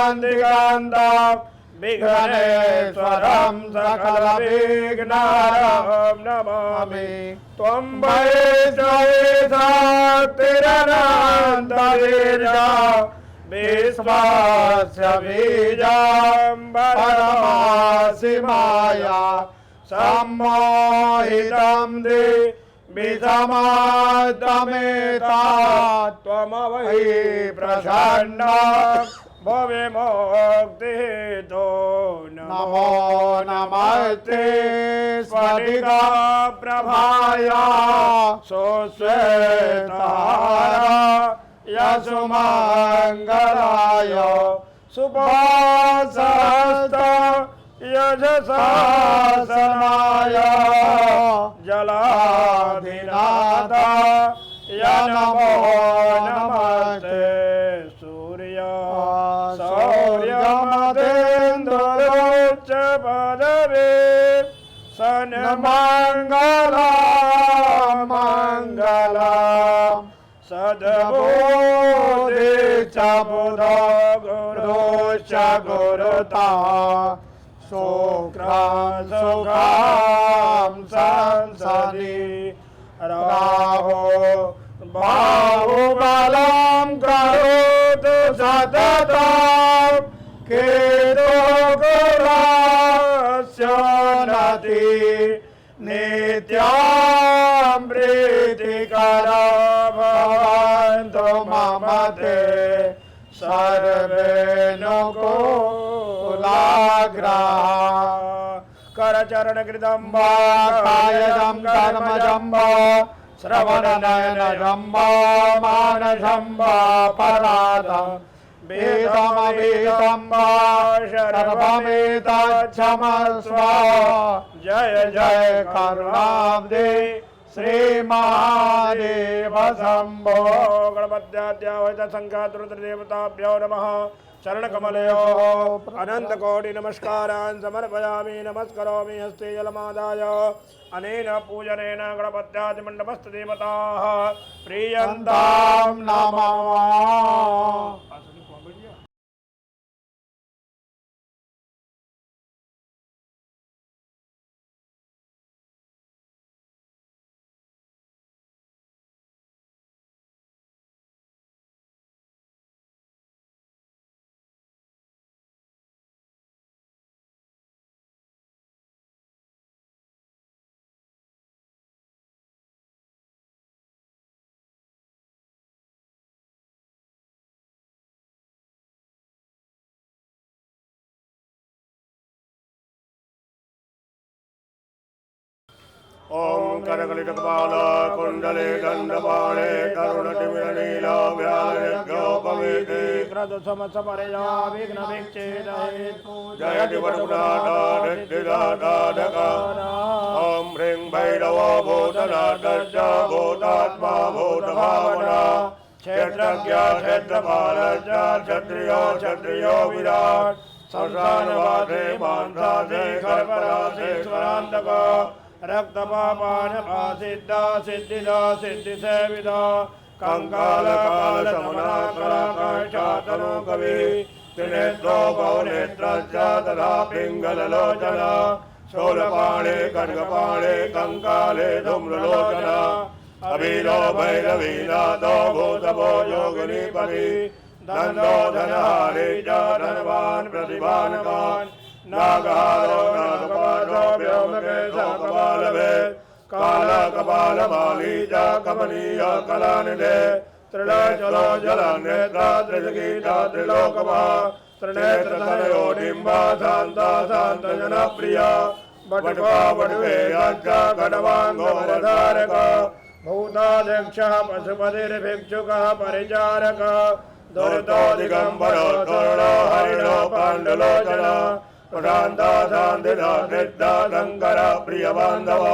ज्वलकान्तिकान्तं विघ्नेश्वरं सकलविघ्नहरं नमामि त्वं वैष्णवीशक्तिरनन्तवीर्या विश्वस्य बीजं परमासि माया सम्मोहितं विषमादमेतात् त्वमवै प्रसन्ना भवे मोक्तितो नमो नमस्ते स्फटिका प्रभाया सुश्वेतारा यशुमङ्गलाय सुभासस्त यशशासनाय जलाधिनाथ नमो नमस्ते सूर्य सौर्यमतेन्द्रोच्च पदवे सन्मङ्गला मङ्गला सद्बुद्धि च बुधो गुरुश्च गुरुता सुखं संसदि राहो बाहुबलं करोतु सततं केतो गुरुस्योन्नति नित्यं प्रीतिकरा भवन्तु मम ते सर्वे नुकूलाग्रहा करचरणकृतं वा कायजं कर्मजं वा श्रवणनयनजं वा मानसं वा पराधं वेदमवेदं वा सर्वमेतच्छमस्व जय जय करुणाब्धे श्री महादेव शंभो गणपत्याद्यावैत संख्यातरुद्रदेवताभ्यो नमः चरणकमलयोः अनन्तकोटि नमस्कारान् समर्पयामि नमस्करोमि हस्ते जलमादाय अनेन पूजनेन गणपत्यादिमण्डपस्थ देवताः प्रीयन्तां नमः। ओम करकलितकपाल कुंडले दंडपाणे करुणतिमिरनीला व्यालयोपवेदे क्रदुसमसपरया विघ्नविच्छेदहेतु जयति वरपुराटा रिद्धिदातादका ओम ह्रीं भैरवो भूतनाथश्च भूतात्मा भूतभावना क्षेत्रज्ञ क्षेत्रपालश्च क्षत्रियो क्षत्रियो विराट् संसारवासे मांसासे खरपरासे स्वरान्तका रक्तपापानपा सिद्धा सिद्धिदा सिद्धिसेविदा कंकाल काल समना कलाकाशातनो कवि त्रिनेत्रो बहुनेत्रश्च तथा पिङ्गललोचना शूलपाणे खड्गपाणे कंकाले धूम्रलोचना अबीरो भैरवीनाथो भूतभो योगिनीपति दन्दो धनहारी च धनवान् प्रतिभानवान् नागहारो नागपाशो व्योमकेशो कपालभे कालकपालमाली च कमनीय कलानिधे त्रिलोचनो जलनेत्रा त्रिजगीता त्रिलोकमा त्रिनेत्रतनयो डिम्बा शान्ता शान्तजनप्रिया बटुका बटुवेयश्च खड्वाङ्गो वरधारक भूताध्यक्षः पशुपतिर्भिक्षुकः परिचारकः दुरितो दिगम्बरो तरुणो हरिणो पाण्डुलोचना प्रशान्ता शान्तिदा निद्रा शङ्कर प्रियबान्धव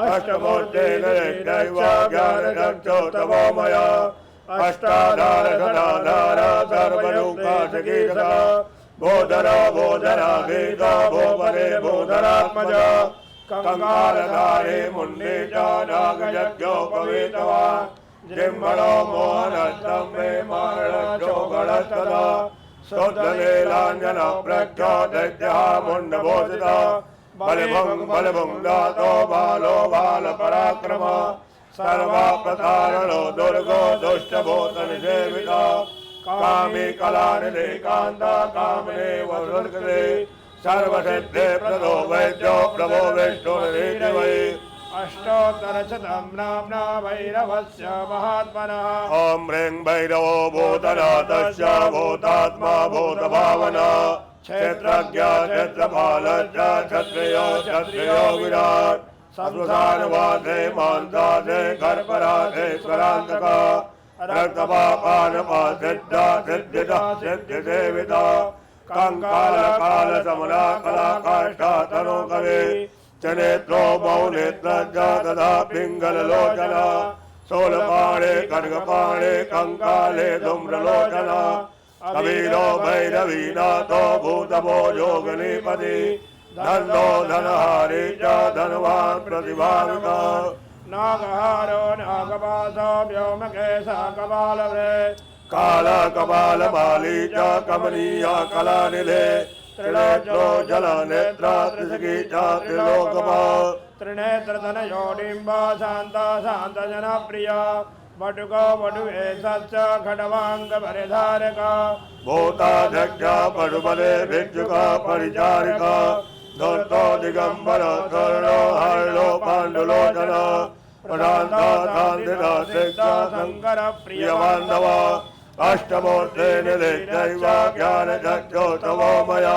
अष्टमूर्तेन यज्ञैव ज्ञानचक्षुस्तवो मया अष्टाधार सदाधार सर्वयुक्तचिकीर्षक बोधर बोधराधीश भूपते बोधरात्मज कंकालधारे मुंडे च नागयज्ञोपवीतवान् जिह्मणो मोहनस्तम्भे मारणचोगणस्तदा शुद्धलीलाञ्जन प्रख्यो दैत्यः मुण्डभूषितः बलिभुङ् दातो बालो बालपराक्रम सर्वापतारणो दुर्गो दुष्टभूतनिसेविता कामी कलानिधि कान्ता कामिने वसुर्गते सर्वसिद्धे प्रदो वैद्यो प्रभो विष्णुर्निधि वै अष्टोत्तरशतं नाम्ना भैरवस्य महात्मनः ॐ ह्रीं भैरवो भूतनाथस्य भूतात्मा भूतभावना क्षेत्रज्ञ क्षेत्रपालश्च क्षत्रियो क्षत्रियो विराट् संसारवासे मान्दासे कर्पराधेश्वरान्तक रक्तपापानपासिद्धा सिद्धिता सिद्धिसेविता कंकालकालसमना कलाकाष्ठा तनोकवे चनेत्रो बहुनेत्रज्ज तथा पिङ्गललोचना शूलपाणे खड्गपाणे कंकाले धूम्रलोचना कबीरो भैरवीनाथो भूतभो योगिनीपति धनो धनहारी च धनवान् प्रतिभाविता नागहारो नागपाशो व्योमकेशः कपालवृ कालकपालमाली च कमनीया कलानिधे त्रिनेत्रो जलनेत्रा त्रिसखी च त्रिलोकमा त्रिनेत्रधनयोडिम्बा शान्ता शान्तजनप्रिया वटुको वटुवेशश्च खड्वाङ्गपरिधारका भूताध्यक्षा पशुपते भिक्षुका परिचारिका धूर्तो दिगम्बर कर्णो हर्षो पाण्डुलोचना प्रशान्ता शान्तिदा सिद्धा शङ्कर प्रियबान्धव अष्टमूर्ते निधिश्चैव ज्ञानचक्षुस्तवो मया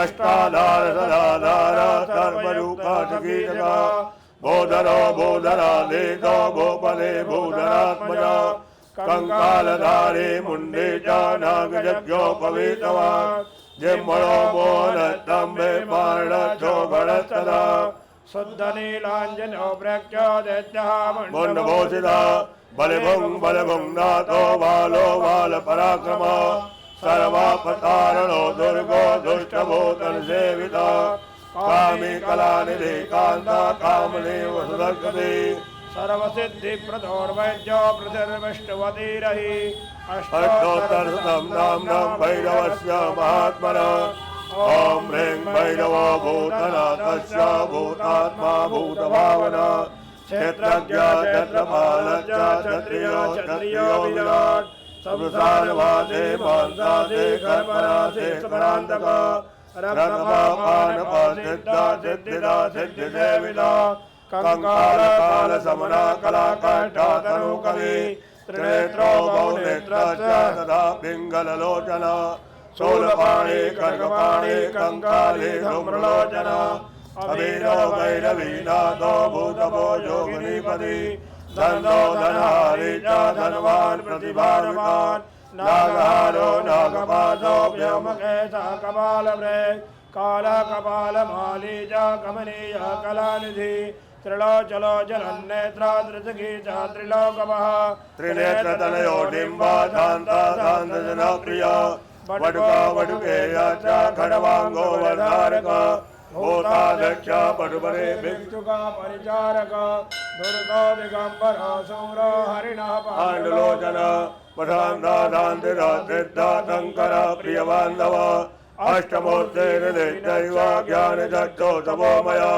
अष्टाधार सदाधार सर्वरूपाचिकीर्षका भूधरो भूधराधीशो भूपते भूधरात्मजा कंकालधारी मुंडे च नागयज्ञोपवीतवान् जिह्मणो मोहनस्तम्भे मारणचोगणस्तदा शुद्धनीलाञ्जनो प्रख्यो दैत्यः मुण्डभूषिता बलिभुङ् नाथो बालो बालपराक्रम सर्वापतारणो दुर्गो दुष्टभूतनिसेविता कामी कलानिधि कान्ता कामिनी वसुधर्कति सर्वसिद्धिप्रदोर्वैद्यो पृथिर्विष्णुवतीरहि अष्टोत्तरशतं नाम्नां भैरवस्य महात्मनः ॐ ह्रीं भैरवो भूतनाथस्य भूतात्मा भूतभावना क्षेत्रज्ञ क्षेत्रपालश्च क्षत्रियो क्षत्रियो विराट् संसारवासे मांसासे कर्मरासे स्मरान्तक रक्तपापानपासिद्धा सिद्धिदा सिद्धिसेविता कंकालकालसमना कलाकाष्ठा तनूकवी त्रिनेत्रो बहुनेत्रश्च तथा पिङ्गललोचना शूलपाणे खड्गपाणे कंकाले धूम्रलोचना अबीरो भैरवीनाथो भूतभो योगिनीपति धनो धनहारी च धनवान् प्रतिभावान् नागहारो नागपाशो व्योमकेशः कपालवृ कालकपालमाली च कमनीया कलानिधि त्रिलोचलो जलन्नेत्रा त्रिसखी च त्रिलोकमः त्रिनेत्रतनयोडिम्बा शान्ता शान्तजनप्रिया वटुका वटुकेया च खड्वाङ्गो वधारका भूताध्यक्षा पशुपते भिक्षुका परिचारका दुर्गो दिगम्बरो शूरो हरिणः पाण्डुलोचना प्रशान्ता शान्तिदा सिद्धा शङ्कर प्रियबान्धव अष्टमूर्ते निधिश्चैव ज्ञानचक्षुस्तवो मया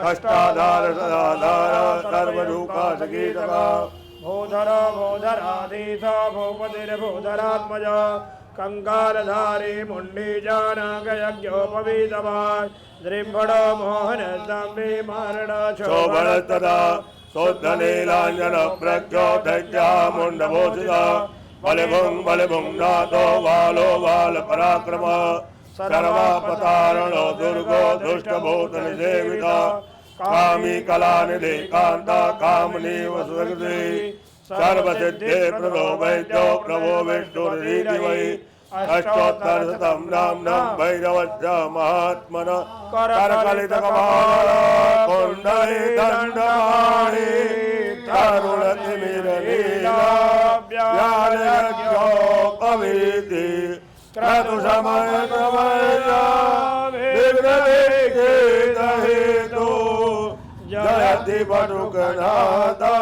अष्टाधार सदाधार सर्वरूपाचिकीर्षका भूधरो भूधराधीश भूपतिर्भूधरात्मजा कंकालधारी मुंडी जानागयज्ञोपवीतवान् द्रिम्भणो मोहनस्तम्भे मारणचोगणस्तदा शुद्धनीलाञ्जन प्रख्यो दैत्यः मुण्डभूषिता बलिभुङ् नाथो बालो बालपराक्रम सर्वापतारणो दुर्गो दुष्टभूतनिसेविता कामी कलानिधि कान्ता कामिनी वसुधर्कति सर्वसिद्धे प्रदो वैद्यो प्रभो विष्णुर्निधि वै अष्टोत्तरशतं नाम्नां भैरवस्य महात्मनः करकलितकपाल कुण्डली दण्डमाणि तरुणतिमिरलीलाभ्या यानज्ञो पवेति क्रतुसमयप्रवया विघ्नविघ्नेदहेतु जयति पटुकनाथा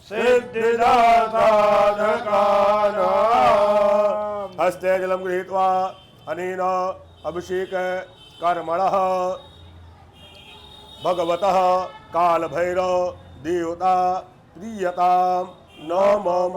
सिद्धिदासाधकानाम्। हस्ते जलं गृहीत्वा अनेन अभिषेक कर्मणः भगवतः कालभैरव देवता प्रीयतां नमः।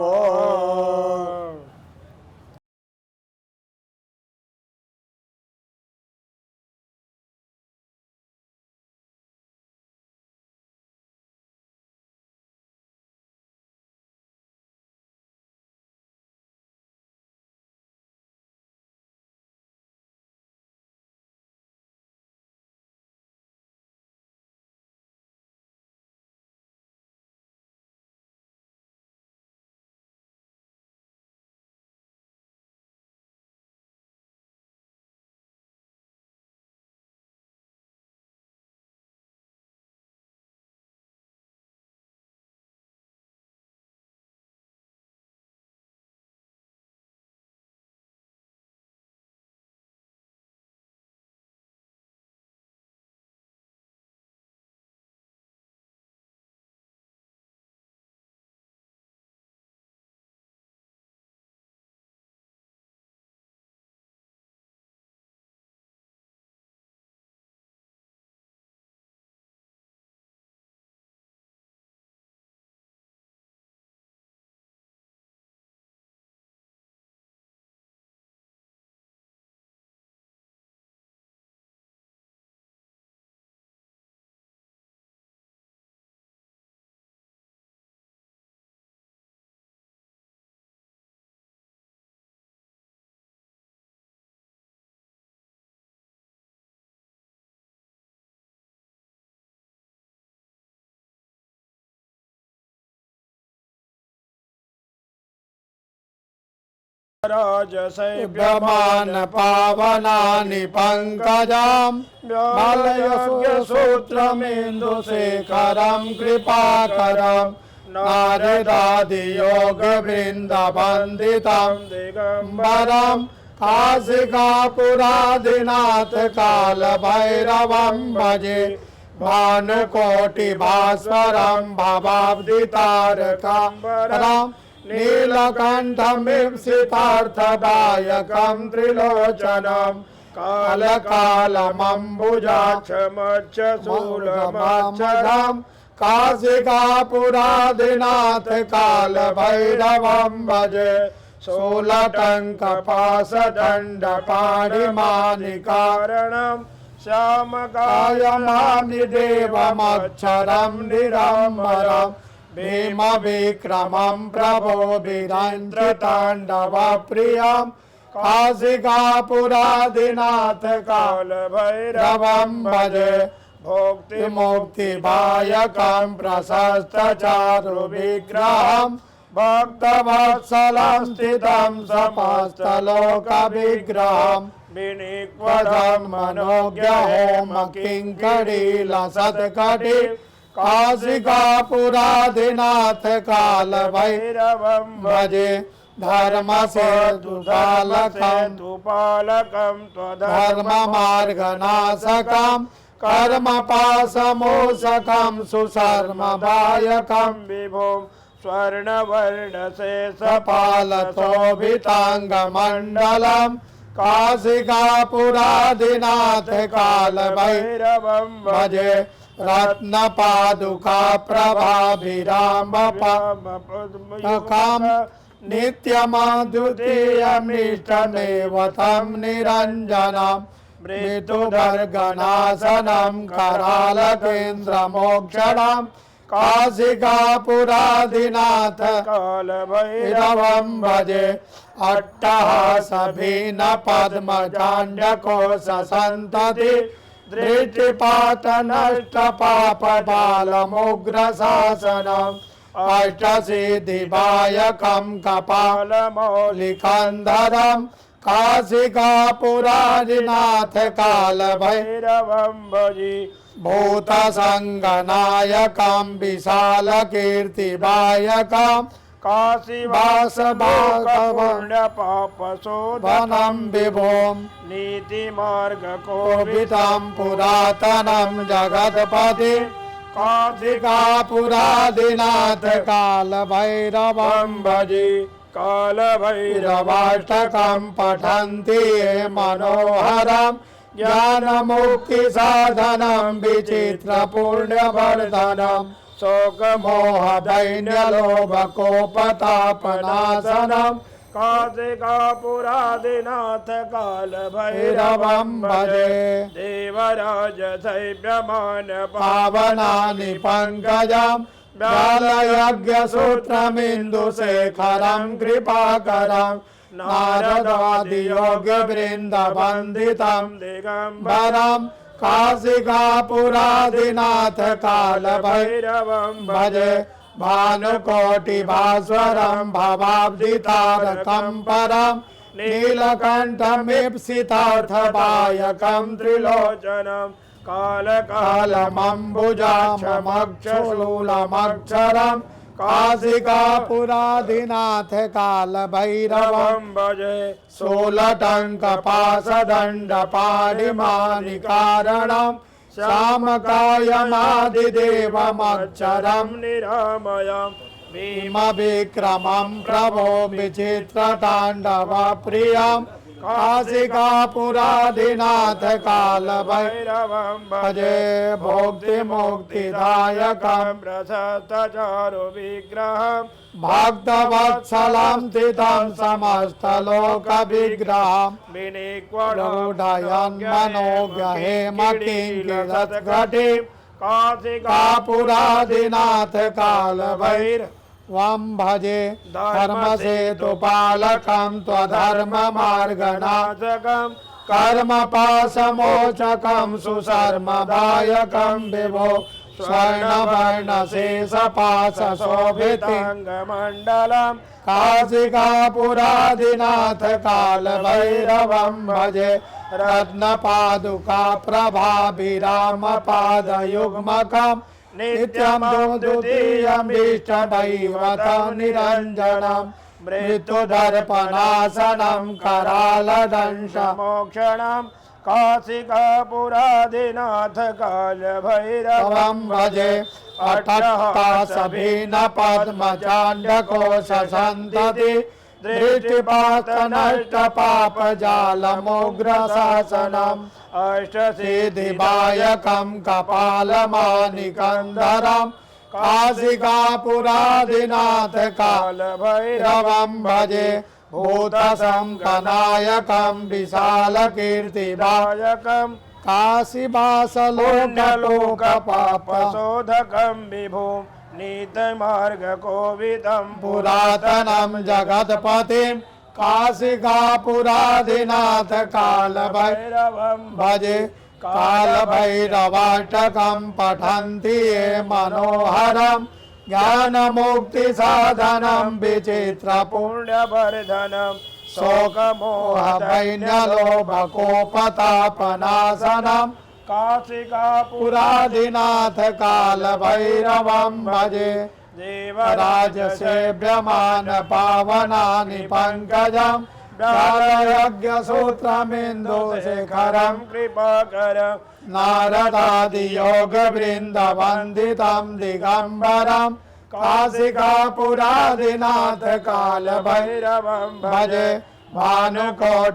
राजसेव्यमान पावनानि पंकजम् मलयसूत्रमेन्दुशेखरं कृपाकरं नारदादियोगवृन्दवन्दितं दिगम्बरं काशिकापुरादिनाथ कालभैरवं भजे भानुकोटिभास्वरं भवाब्दितारकं नीलकण्ठमीप्सितार्थदायकं त्रिलोचनं कालकालमम्बुजाक्षमच्छूलमच्छदं काशिकापुरादिनाथ कालभैरवं भजे शूलटङ्कपाशदण्डपाणिमानिकारणं श्यामकायमानि देवमक्षरं निरम्बरम् भीमविक्रमं प्रभोभिरन्त्रताण्डवप्रियं काशिकापुरादिनाथ कालभैरवं भजे भोक्तिमुक्तिदायकं प्रशस्तचारुविग्रहं भक्तवत्सलं स्थितं समस्तलोकविग्रहं विनिक्वदं मनोज्ञहोमकिङ्करीलसत्कटि काशिकापुरादिनाथ कालभैरवं भजे धर्मसेतुपालकं धर्ममार्गनाशकं कर्मपाशमोचकं सुशर्मदायकं विभुं स्वर्णवर्णशेषपालशोभिताङ्गमण्डलं काशिकापुरादिनाथ कालभैरवं भजे रत्नपादुका प्रभाभिरामपद्ममुखं नित्यमद्वितीयमिष्टदेवतं निरञ्जनं मृत्युदर्गनाशनं करालकेन्द्रमोक्षणं काशिकापुरादिनाथ कालभैरवं भजे अट्टहासभीनपद्मजाण्डकोशसन्तति दृष्टिपातनष्टपापबालमुग्रशासनम् अष्टसिद्धिदायकं कपालमौलिकन्धरं काशिकापुरादिनाथ कालभैरवं भजे भूतसङ्गनायकं विशालकीर्तिदायकं काशीवास पुण्य पाप वनं विभोम नीति मार्ग को कोविदं पुरातनं जगत्पति काशिकापुरादिनाथ काल भैरवं भजे काल भैरवाष्टकं पठन्ति ये मनोहरं ज्ञानमुक्ति साधनं विचित्र पुण्यवर्धनं शोक मोह दैन्य लोभ कोपतापनाशनं काशिकापुरादिनाथ काल भैरवं भजे देवराज शैव्यमान पावनानि पंकजं व्यालयज्ञसूत्रमिन्दुशेखरं कृपाकरं नारदादियोगवृन्दवन्दितं दिगम्बरं काशिकापुरादिनाथ काल भैरवं भजे भानुकोटिभास्वरं भवाब्दितारकं परं नीलकण्ठमीप्सितार्थदायकं त्रिलोचनं कालकालमम्बुजाक्षमक्षशूलमक्षरं काशिकापुरादिनाथ काल भैरवं भजे शूलटङ्कपाशदण्डपाणिमानिकारणं श्यामकायमादिदेवमक्षरं निरामयं भीमविक्रमं प्रभो विचित्रताण्डवप्रियं काशिकापुरादिनाथ काल भैरवं भजे भोक्तिमुक्तिदायकं प्रशस्तचारु विग्रहं भक्तवत्सलं स्थितं समस्तलोकविग्रहं विनिक्वडोढयन् मनोज्ञहेमकिङ्किलत्कटिं काशिकापुरादिनाथ काशिकापुरादिनाथ काल भैरवं भजे धर्मसेतुपालकं त्वधर्ममार्गनाशकं कर्मपाशमोचकं सुशर्मदायकं विभो स्वर्णवर्णशेषपाशशोभिताङ्गमण्डलं काशिकापुरादिनाथ काल भैरवं भजे रत्नपादुका प्रभाभिरामपादयुग्मकं नित्यं द्वितीयमिष्टदैवतं निरञ्जनं मृत्युदर्पणासनं करालदंशमोक्षणं काशिकापुरादिनाथ काल भैरवं भजे अट्टहासभिन्न पद्मचाण्डकोशसन्तति दृष्टिपातनष्टपापजालमुग्रशासनम् अष्टसिद्धिदायकं कपालमानिकन्धरं काशिकापुरादिनाथ काल भैरवं भजे भूतशङ्कनायकं विशालकीर्तिदायकं काशीवासलोकपापशोधकं विभुं नीतमार्गकोविदं पुरातनं जगत्पतिं काशिकापुरादिनाथ काल भैरवं भजे काल भैरवाष्टकं पठन्ति ये मनोहरं ज्ञानमुक्ति साधनं विचित्र पुण्यवर्धनं शोकमोह दैन्यलोभकोपतापनाशनं काशिकापुरादिनाथ पुरादिनाथ काल भैरवं भजे देवराजसेव्यमान राजसेव्यमान पावनानि पंकजं व्यालयज्ञसूत्रमिन्दुशेखरं कृपाकरं नारदादियोगवृन्दवन्दितं दिगम्बरं काशिकापुरादिनाथ काल भैरवं भजे भानुकोटिभास्वरं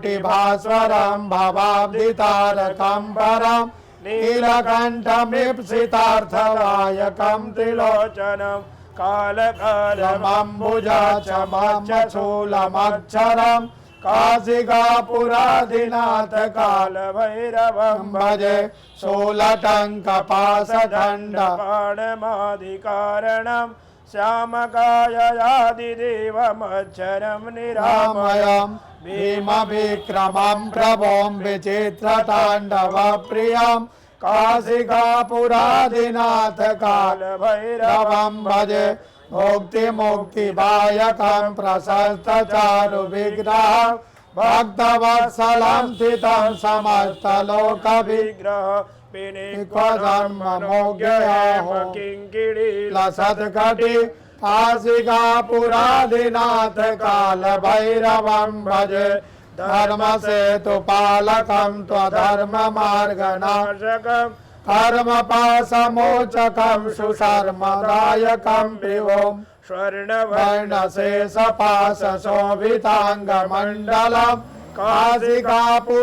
भवाब्दितारकं परं नीलकण्ठमीप्सितार्थदायकं त्रिलोचनं कालकालमम्बुजाक्षमक्षशूलमक्षरं काशिकापुरादिनाथ काल भैरवं भजे शूलटङ्कपाशदण्डपाणमादिकारणं श्यामकाययादिदेवमक्षरं निरामयं रामयं भीमविक्रमं प्रभों विचित्रताण्डवप्रियं काशिकापुरादिनाथ काल भैरवं भजे भोक्तिमुक्तिदायकं प्रशस्तचारुविग्रहं भक्तवत्सलं स्थितं समस्तलोकविग्रह विनिक्वधर्ममोज्ञयाः लसत्कटि काशिकापुरादिनाथ काल भैरवं भजे धर्म सेतु पालकं त्वधर्म मार्गनाशकं कर्मपाशमोचकं सुशर्मदायकं विभुं स्वर्णवर्णशेषपाशशोभिताङ्गमण्डलं काशिकापुरादिनाथ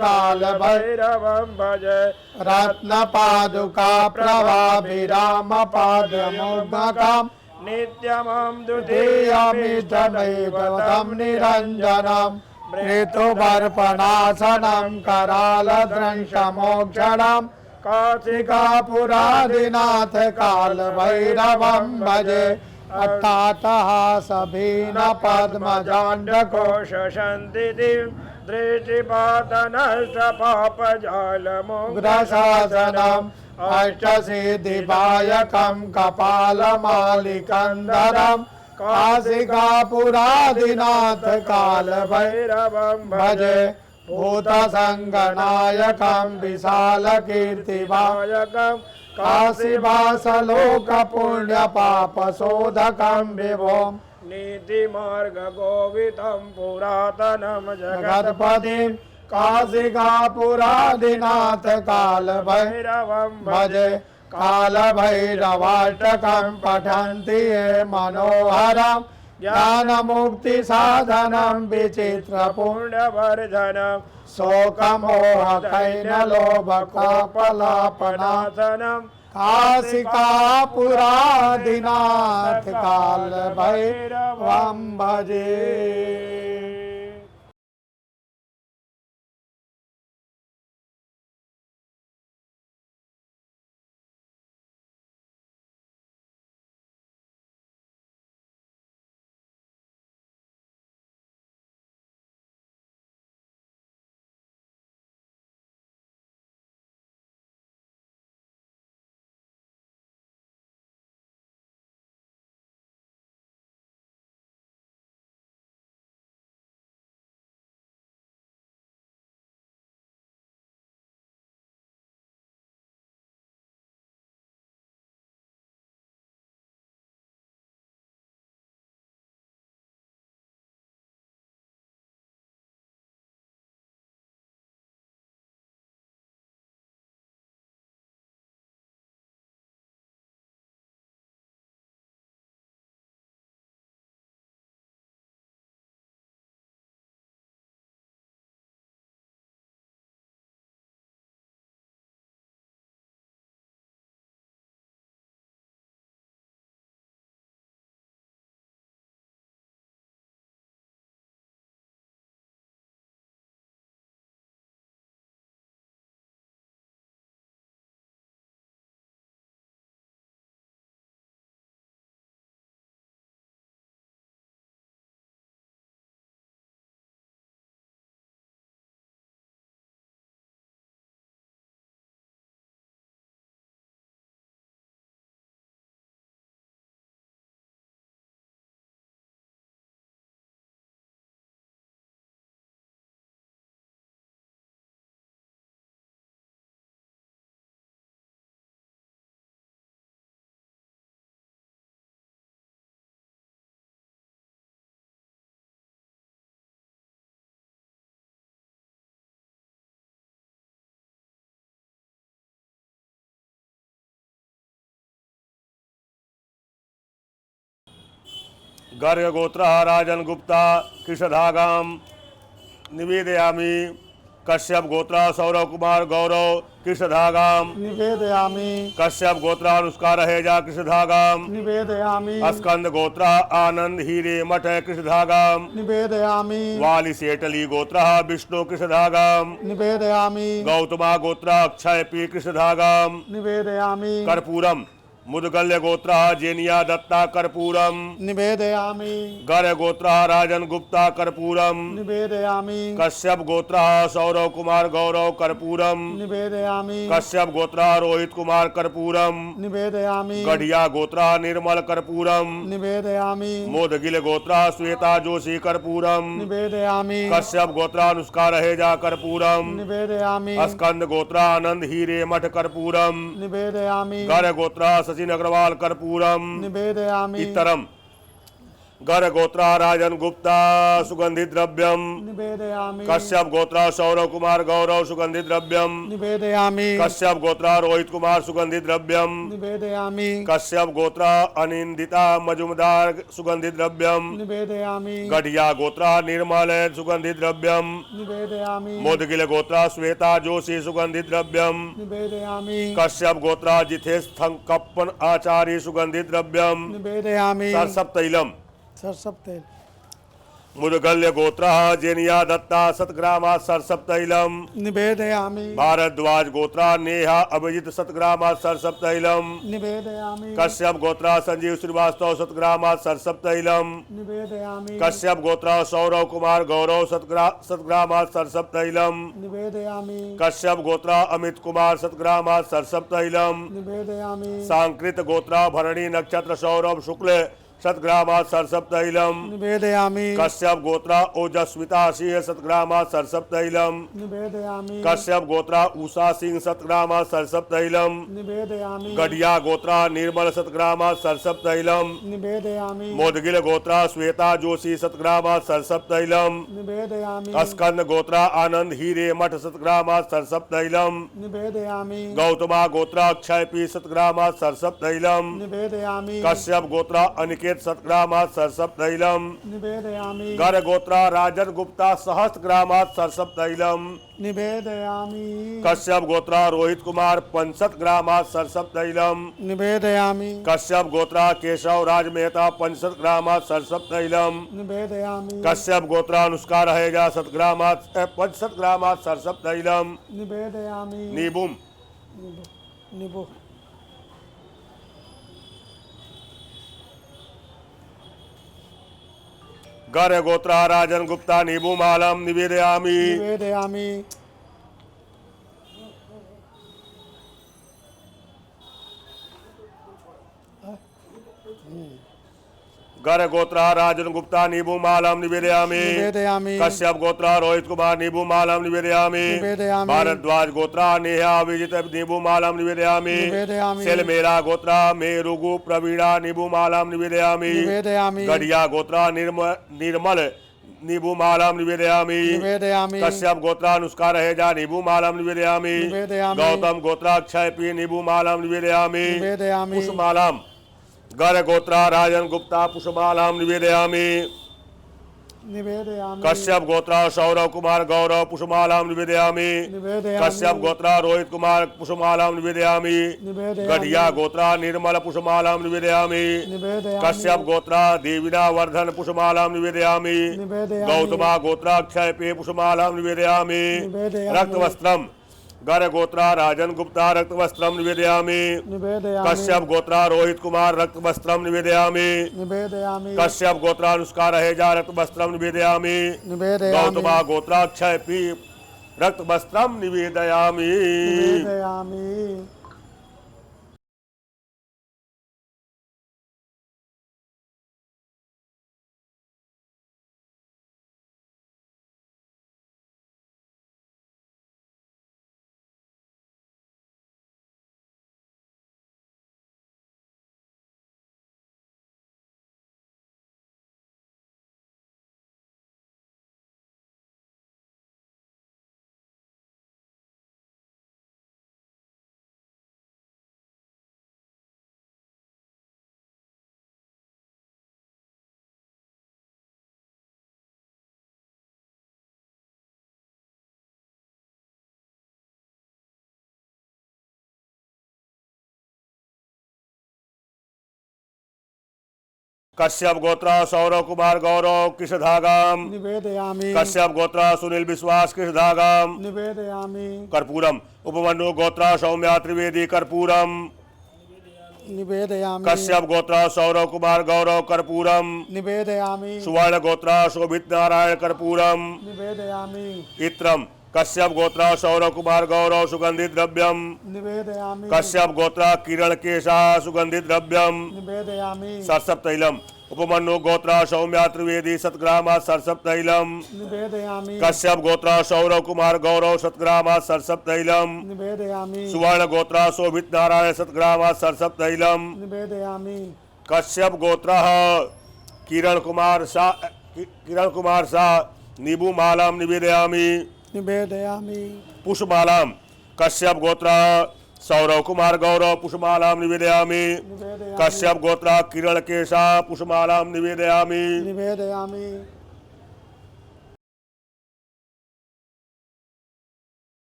काल भैरवं भजे रत्नपादुका प्रभाभिरामपादमुग्धकम् नित्यमं द्वितीयमिष्टदैवतं निरञ्जनं मृत्युवर्पणासनं करालदृंशमोक्षणं काशिकापुरादिनाथ काल भैरवं भजे अट्टातः सभीन पद्मजाण्डकोश शन्तिं दृष्टिपातनष्टपापजालमुग्धशासनम् अष्टसिद्धिवायकं कपालमालिकन्दरं काशिकापुरादिनाथ काल भैरवं भजे भूतसङ्गनायकं विशालकीर्तिवायकं काशीवासलोकपुण्यपापशोधकं विभुं नीतिमार्गगोवितं पुरातनं जगत्पतिं काशिकापुरादिनाथ काल भैरवं भजे काल भैरवाष्टकं पठन्ति ये मनोहरं ज्ञानमुक्तिसाधनं विचित्रपुण्यवर्धनं शोकमोहकैनलोभकोपलापनाशनं काशिकापुरादिनाथ काल भैरवं भजे। गर्ग गोत्रः राजन गुप्ता कृषधागां निवेदयामि। कश्यप गोत्र सौरव कुमार गौरव कृषधागां निवेदयामि। कश्यप गोत्र अनुष्का रहेजा कृषधागां निवेदयामि। स्कंद गोत्र आनंद हीरे मठ कृषधागां निवेदयामि। वाली सेटली गोत्र विष्णु कृषधागां निवेदयामि। गौतमा गोत्र अक्षय पी कृषधागां निवेदयामि। कर्पूरम मुदगल्य गोत्र जेनिया दत्ता कर्पूरम निवेदयामि। गर गोत्र राजन गुप्ता कर्पूरम निवेदयामि। कश्यप गोत्र सौरव कुमार गौरव कर्पूरम निवेदयामि। कश्यप गोत्र रोहित कुमार कर्पूरम निवेदयामि। गढ़िया गोत्र निर्मल कर्पूरम निवेदयामि। मोदगिल गोत्र श्वेता जोशी कर्पूरम निवेदयामि। कश्यप गोत्र अनुष्का रहेजा कर्पूरम निवेदयामि। स्कंद गोत्र आनंद हीरे मठ कर्पूरम निवेदयामि। गर गोत्र शशिन अग्रवाल कर्पूरम निवेदयामि इतरम गर गोत्रा राजन गुप्ता सुगंधित द्रव्यम निवेदयामि कश्यप गोत्रा सौरव कुमार गौरव सुगंधित द्रव्यम निवेदयामि कश्यप गोत्रा रोहित कुमार सुगंधित द्रव्यम निवेदयामि कश्यप गोत्रा अनिंदिता मजुमदार सुगंधित द्रव्यम निवेदयामि गढ़िया गोत्रा निर्मल सुगंधित द्रव्यम निवेदयामि मोदगिल गोत्रा श्वेता जोशी सुगंधित द्रव्यम निवेदयामि कश्यप गोत्रा जिथेश कप्पन आचार्य सुगंधित द्रव्यम निवेदयामि सरसप तैलम सरसप तेल मुदगल्य गोत्रा जेनिया दत्ता सतग्रामा सरसप तैलम निवेदयामि भारद्वाज गोत्रा नेहा अभिजित सतग्रामा सरसप तैलम निवेदयामि कश्यप गोत्रा संजीव श्रीवास्तव सतग्रामा सरसप तैलम निवेदयामि कश्यप गोत्रा सौरव कुमार गौरव सतग्रामा सरसप तैलम निवेदयामि कश्यप गोत्रा अमित कुमार सतग्रामा सरसप तैलम निवेदयामि सांकृत गोत्रा भरणी नक्षत्र सौरभ शुक्ल सतग्रामा सरसप तैलम निवेदयामि कश्यप गोत्रा ओजस्विता सिंह सतग्रामा सरसप तैलम निवेदयामि कश्यप गोत्रा उषा सिंह सतग्रामा सरसप तैलम निवेदयामि गढ़िया गोत्रा निर्मल सतग्रामा सरसप तैलम निवेदयामि मोदगिल गोत्रा श्वेता जोशी सतग्रामा सरसप तैलम निवेदयामि स्कंद गोत्रा आनंद हीरे मठ सतग्रामा सरसप तैलम निवेदयामि गौतमा गोत्रा अक्षय पी सतग्रामा सरसप तैलम निवेदयामि कश्यप गोत्रा अनिकेत सतग्रामा सरसप तैलम निवेदयामि गर गोत्रा राजन गुप्ता सहस्त्रग्रामा सरसप तैलम निवेदयामि कश्यप गोत्रा रोहित कुमार 65 ग्रामा सरसप तैलम निवेदयामि कश्यप गोत्रा केशव राज मेहता 65 ग्रामा सरसप तैलम निवेदयामि कश्यप गोत्रा अनुष्का रहेगा 65 ग्रामा सरसप तैलम निवेदयामि नीबुम निबो गर गोत्रा राजन गुप्ता नीबू मालम निवेदयामि निवेदयामि गर गोत्रा राजन गुप्ता नीबू मालम निवेदयामि निवेदयामि कश्यप गोत्रा रोहित कुमार नीबू मालम निवेदयामि निवेदयामि भारद्वाज गोत्रा नेहा अभिजित नीबू मालम निवेदयामि निवेदयामि सेलमेरा गोत्रा मेरुगु प्रवीणा नीबू मालम निवेदयामि निवेदयामि गढ़िया गोत्रा निर्मल नीबू मालम निवेदयामि निवेदयामि कश्यप गोत्रा अनुष्का रहेजा नीबू मालम निवेदयामि निवेदयामि गौतम गोत्रा अक्षय पी नीबू मालम निवेदयामि निवेदयामि पुष्पमालम गर गोत्रा राजन गुप्ता पुष्पमालम निवेदयामि निवेदयामि कश्यप गोत्रा सौरव कुमार गौरव पुष्पमालम निवेदयामि निवेदयामि कश्यप गोत्रा रोहित कुमार पुष्पमालम निवेदयामि निवेदयामि गढ़िया गोत्रा निर्मल पुष्पमालम निवेदयामि निवेदयामि कश्यप गोत्रा देविना वर्धन पुष्पमालम निवेदयामि निवेदयामि गौतमा गोत्रा अक्षय पे पुष्पमालम निवेदयामि निवेदयामि रक्तवस्त्रम गर गोत्रा राजन गुप्ता रक्तवस्त्रम निवेदयामि निवेदयामि कश्यप गोत्रा रोहित कुमार रक्तवस्त्रम निवेदयामि निवेदयामि कश्यप गोत्रा अनुष्का रहेजा रक्तवस्त्रम निवेदयामि निवेदयामि गौतमा गोत्रा अक्षय पी रक्तवस्त्रम निवेदयामि निवेदयामि कश्यप गोत्रा सौरव कुमार गौरव कृष्णधागम निवेदयामि कश्यप गोत्रा सुनील विश्वास कृष्णधागम निवेदयामि कर्पूरम उपमन्यु गोत्रा सौम्या त्रिवेदी कर्पूरम निवेदयामि कश्यप गोत्रा सौरव कुमार गौरव कर्पूरम निवेदयामि सुवर्ण गोत्रा शोभित नारायण कर्पूरम निवेदयामि इत्रम कश्यप गोत्रा सौरव कुमार गौरव सुगंधित द्रव्यम निवेदयामि कश्यप गोत्रा किरण केशा सुगंधित द्रव्यम निवेदयामि सरसप तैलम उपमन्यु गोत्र सौम्या त्रिवेदी शतग्रामा सरसप्तैलम निवेदयामि कश्यप गोत्र सौरव कुमार गौरव शतग्रामा सरसप्तैलम निवेदयामि सुवर्ण गोत्र शोभित नारायण शतग्रामा सरसप्तैलम निवेदयामि कश्यप गोत्र किरण कुमार शाह नीबू मालम निवेदयामि निवेदयामि पुष्पमालाम कश्यप गोत्र सौरव कुमार गौरव पुष्पमालाम निवेदयामि निवेदयामि कश्यप गोत्र किरण केशा पुष्पमालाम निवेदयामि निवेदयामि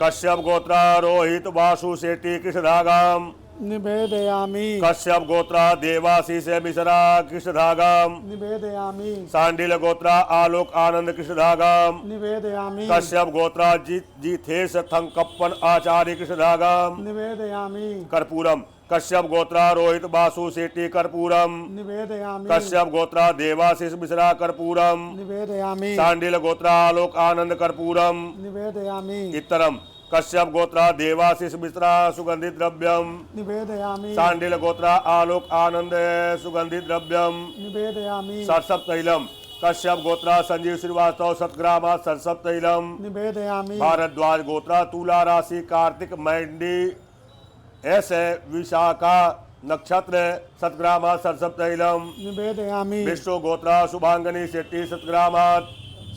कश्यप गोत्र रोहित वासु शेट्टी कृष्णधागम निवेदयामि कश्यप गोत्र देवाशीष मिश्रा कृष्णधागम निवेदयामि सांडिल गोत्र आलोक आनंद कृष्णधागम निवेदयामि कश्यप गोत्र जीथेश थंकप्पन आचार्य कृष्णधागम निवेदयामि कर्पूरम कश्यप गोत्र रोहित वासु शेट्टी कर्पूरम निवेदयामि कश्यप गोत्र देवाशीष मिश्रा कर्पूरम निवेदयामि सांडिल गोत्र आलोक आनंद कर्पूरम निवेदयामि इतरम कश्यप गोत्र देवाशीष मिश्रा सुगंधित द्रव्यम निवेदयामि सांडिल गोत्र आलोक आनंद सुगंधित द्रव्यम निवेदयामि सरसप तैलम कश्यप गोत्र संजीव श्रीवास्तव शतग्रामा सरसप तैलम निवेदयामि भारद्वाज गोत्र तुला राशि कार्तिक मैंडी ऐसे विशाखा नक्षत्र शतग्रामा सरसप तैलम निवेदयामि विष्णु गोत्र शुभांगनी शेट्टी शतग्रामा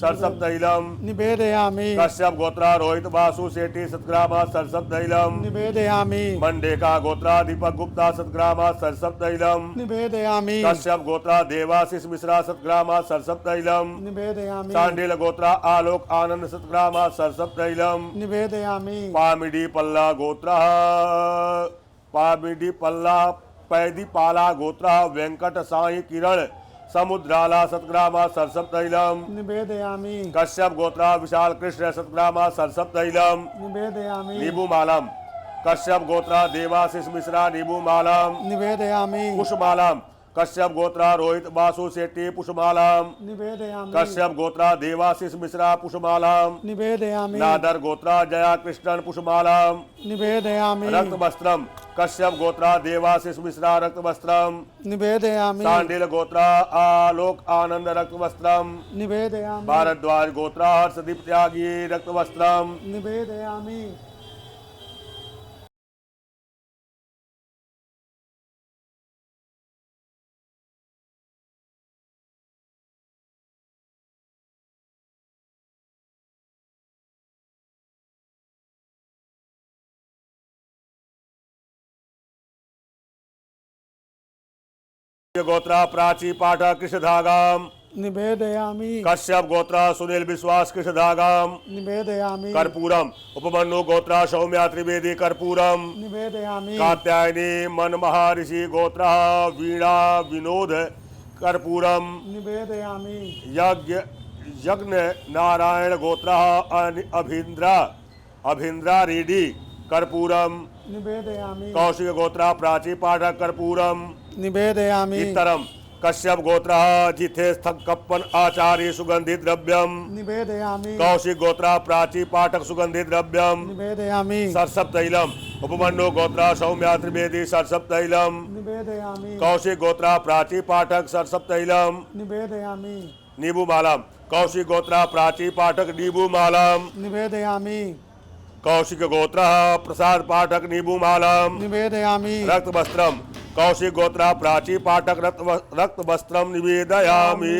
सरसप तैलम निवेदयामि कश्यप गोत्र रोहित वासु शेट्टी शतग्रामा सरसप तैलम निवेदयामि मंडेका गोत्र दीपक गुप्ता शतग्रामा सरसप तैलम निवेदयामि कश्यप गोत्र देवाशीष मिश्रा शतग्रामा सरसप तैलम निवेदयामि सांडिल गोत्र आलोक आनंद शतग्रामा सरसप तैलम निवेदयामि पामिडी पल्ला गोत्र पामिडी पल्ला पैदीपाला गोत्र वेंकट साई किरण समुद्राला शतग्रामा सरसप तैलम निवेदयामि कश्यप गोत्र विशाल कृष्ण शतग्रामा सरसप तैलम निवेदयामि नीबू मालम कश्यप गोत्र देवाशीष मिश्रा नीबू मालम निवेदयामि पुष्पमालाम कश्यप गोत्र रोहित वासु शेट्टी पुष्पमालाम निवेदयामि कश्यप गोत्र देवाशीष मिश्रा पुष्पमालाम निवेदयामि नादर गोत्र जया कृष्णन पुष्पमालाम निवेदयामि रक्त वस्त्रम कश्यप गोत्र देवाशीष मिश्रा रक्त वस्त्रम निवेदयामि सांडिल गोत्र आलोक आनंद रक्त वस्त्रम निवेदयामि भारद्वाज गोत्र हर्षदीप त्यागी रक्त वस्त्रम निवेदयामि गोत्र प्राची पाठक कृष्णधागम निवेदयामि कश्यप गोत्र सुनील विश्वास कृष्णधागम निवेदयामि कर्पूरम उपमन्यु गोत्र सौम्या त्रिवेदी कर्पूरम निवेदयामि कात्यायनी मन महर्षि गोत्र वीणा विनोद कर्पूरम निवेदयामि यज्ञ नारायण गोत्र अभिंद्रा रेड्डी कर्पूरम निवेदयामि कौशिक गोत्र प्राची पाठक कर्पूरम निवेदयामि इतरम कश्यप गोत्र जिथेश थक्कप्पन आचार्य सुगंधित द्रव्यम निवेदयामि कौशिक गोत्र प्राची पाठक सुगंधित द्रव्यम निवेदयामि सरसप तैलम उपमन्यु गोत्र सौम्या त्रिवेदी सरसप तैलम निवेदयामि कौशिक गोत्र प्राची पाठक सरसप तैलम निवेदयामि नीबू मालम कौशिक गोत्र प्राची पाठक नीबू मालम निवेदयामि कौशिक गोत्र प्रसाद पाठक नीबू मालम निवेदयामि रक्त वस्त्रम कौशिक गोत्र प्राची पाठक रक्त वस्त्रम निवेदयामि।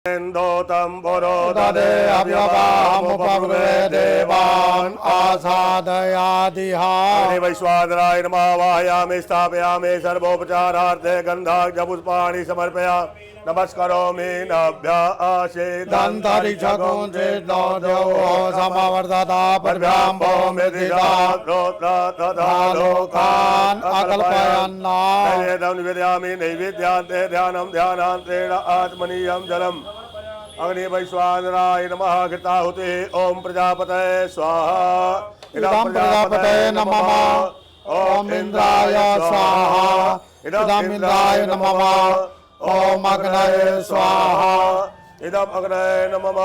Endotam poro तदे अव्यवामुपब्रुवे देवान् आसादयादिहा अग्नि वैश्वानराय नमः वाहयामि स्थापयामि सर्वोपचारार्थे गन्धाक्षपुष्पाणि समर्पया नमस्करोमि नभ्यासे दन्तरिक्षकुञ्चितो समवर्धता पद्भ्याम्बो मृदिजा तथा लोकान् अकल्पयन्ना नैवेद्यं निवेदयामि नैवेद्यान्ते ध्यानं ध्यानान्तेन आत्मनीयं जलम् अग्नि वैश्वानराय नमः कृताहुति ओम प्रजापतये स्वाहा इदं प्रजापतये नमः ओम इंद्राय स्वाहा इदं इंद्राय नमः ओम अग्नये स्वाहा इदं अग्नये नमः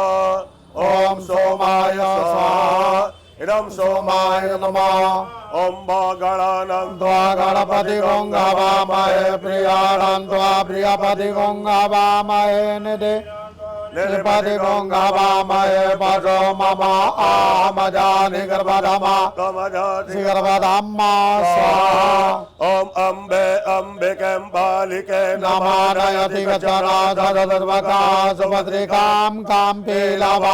ओम सोमाय स्वाहा इदं सोमाय नमः ओम गणानं त्वा गणपति गंगावामहे प्रियाणं त्वा प्रियपति गंगावामहे निधे निपति गंगावामहे पशो मम आहमजानि गर्भधमा गर्भधम्मा स्वाहा ओम अम्बे अम्बिके बालिके नमः नयति गचना धर्वका सुभद्रिकां काम्पीलवा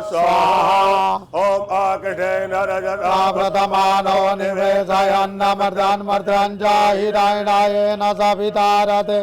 स्वाहा ओम आकृष्टेन रजता प्रथमानो निवेशयन्नमर्दन् मर्दन् जाहिरायणायेन सवितारते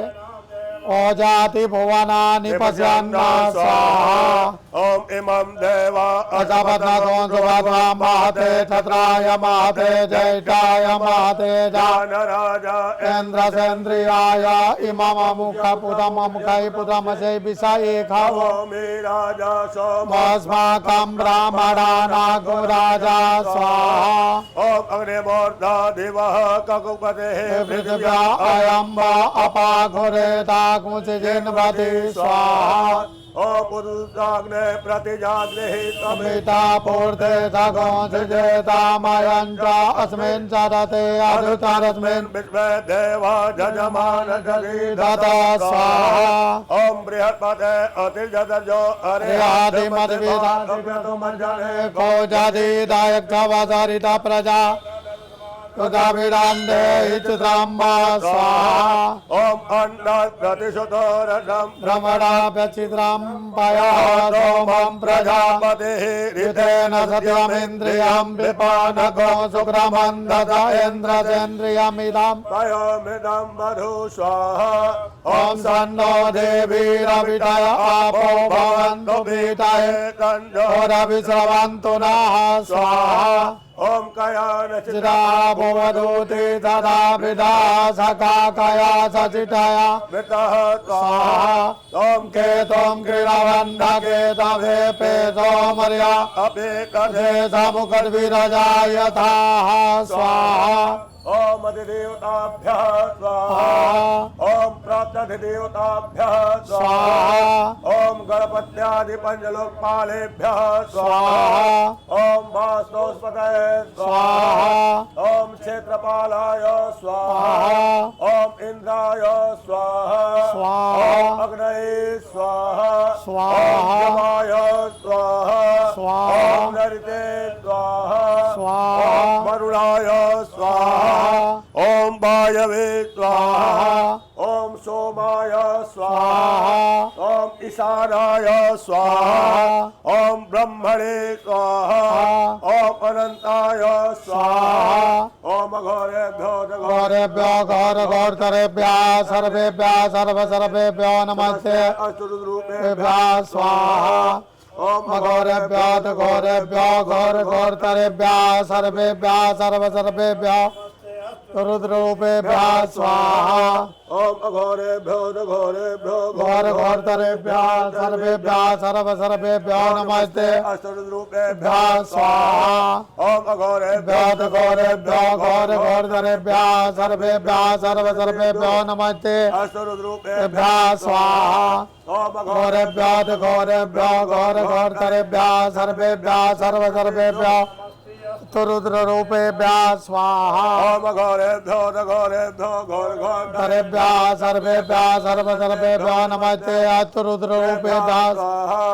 ओजाति भुवनानि पश्यन्ना स्वाहा ओम इमं देवा अजपद्मतो सुभद्रा महते छत्राय महते जैष्ठाय महते जानराजा इन्द्रसेन्द्रियाय इमममुखपुतममुखै पुतमसै विषये खावो ओमि राजा सोम अस्माकं ब्राह्मणानागो राजा स्वाहा ओम अग्निमूर्धा दिवः ककुपतेः पृथिव्या अयं वा अपाघुरेता कुंसिजिन्वति स्वाहा ओम पुरुषाग्ने प्रतिजाग्रहितम् अमिता पूर्ते सगोंसिजेतामयं च अस्मिन् चरते अधुतरस्मिन् विश्वे देवा जजमान दत स्वाहा ओम बृहस्पते अतिजदजो हरियादिमद्विदादिव्यतुमञ्जने को जदिदायक्षवसरिता प्रजा तुदाभिरान्दे इच्छुताम्बा स्वाहा ओम अन्नात् प्रतिशतोरसम् भ्रमणाभ्यचित्रां पया सोमं प्रजापतिः ऋतेन सत्यमिन्द्रियं विपानगो सुक्रमन्दत इन्द्रसेन्द्रियमिदं वयोमृदं मधु स्वाहा ॐ सन्नो देवीरविटय आपो भवन्तु पीतये तञ्जोरविस्रवन्तु नः स्वाहा ओम कयान चिता भुवदूति तदा विदा सखा कया सचितया मृतः स्वाहा ओम केतुं क्रीडवन्ध केतवे पेतो मर्या अपे कधे समुखद्विरजा यथा स्वाहा ओम अधिदेवताभ्यः स्वाहा ओम प्राप्तधिदेवताभ्यः स्वाहा ओम गणपत्यादि पंचलोकपालेभ्यः स्वाहा ओम वास्तुस्पतये स्वाहा ओम क्षेत्रपालाय स्वाहा ओम इंद्राय स्वाहा ओम अग्नये स्वाहा ओम यमाय स्वाहा ओम नरिते स्वाहा ओम वरुणाय स्वाहा ओम वायवे स्वाहा ओम सोमाय स्वाहा ओम ईशानाय स्वाहा ओम ब्रह्मणे स्वाहा ओम अनंताय स्वाहा ओम घोरेभ्यो घोरेभ्यो घोर घोरतरेभ्यः सर्वेभ्यः सर्वसर्वेभ्यो नमस्ते अष्टरूपेभ्यः स्वाहा ओम घोरेभ्यो घोरेभ्यो घोर घोरतरेभ्यः सर्वेभ्यः सर्वसर्वेभ्यो रुद्ररूपेभ्यः स्वाहा ओम अघोरेभ्यो घोरेभ्यो घोर घोरतरेभ्यः सर्वेभ्यः सर्वसर्वेभ्यो नमस्ते अष्टरूपेभ्यः स्वाहा ओम अघोरेभ्यो घोरेभ्यो घोर घोरतरेभ्यः सर्वेभ्यः सर्वसर्वेभ्यो नमस्ते अष्टरूपेभ्यः स्वाहा ओम घोरेभ्यो घोरेभ्यो घोर घोरतरेभ्यः सर्वेभ्यः सर्वसर्वेभ्यो रुद्ररूपेभ्यः स्वाहा ओम घोरेभ्यो घोरेभ्यो घोर तरेभ्यः सर्वेभ्यः सर्वसर्वेभ्यो नमस्ते अस्तु रुद्ररूपेभ्यः स्वाहा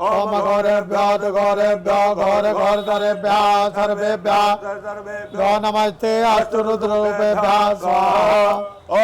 ओम घोरेभ्यो घोरेभ्यो घोर घोरतरेभ्यः सर्वेभ्यो सर्वेभ्यो नमस्ते अस्तु रुद्ररूपेभ्यः स्वाहा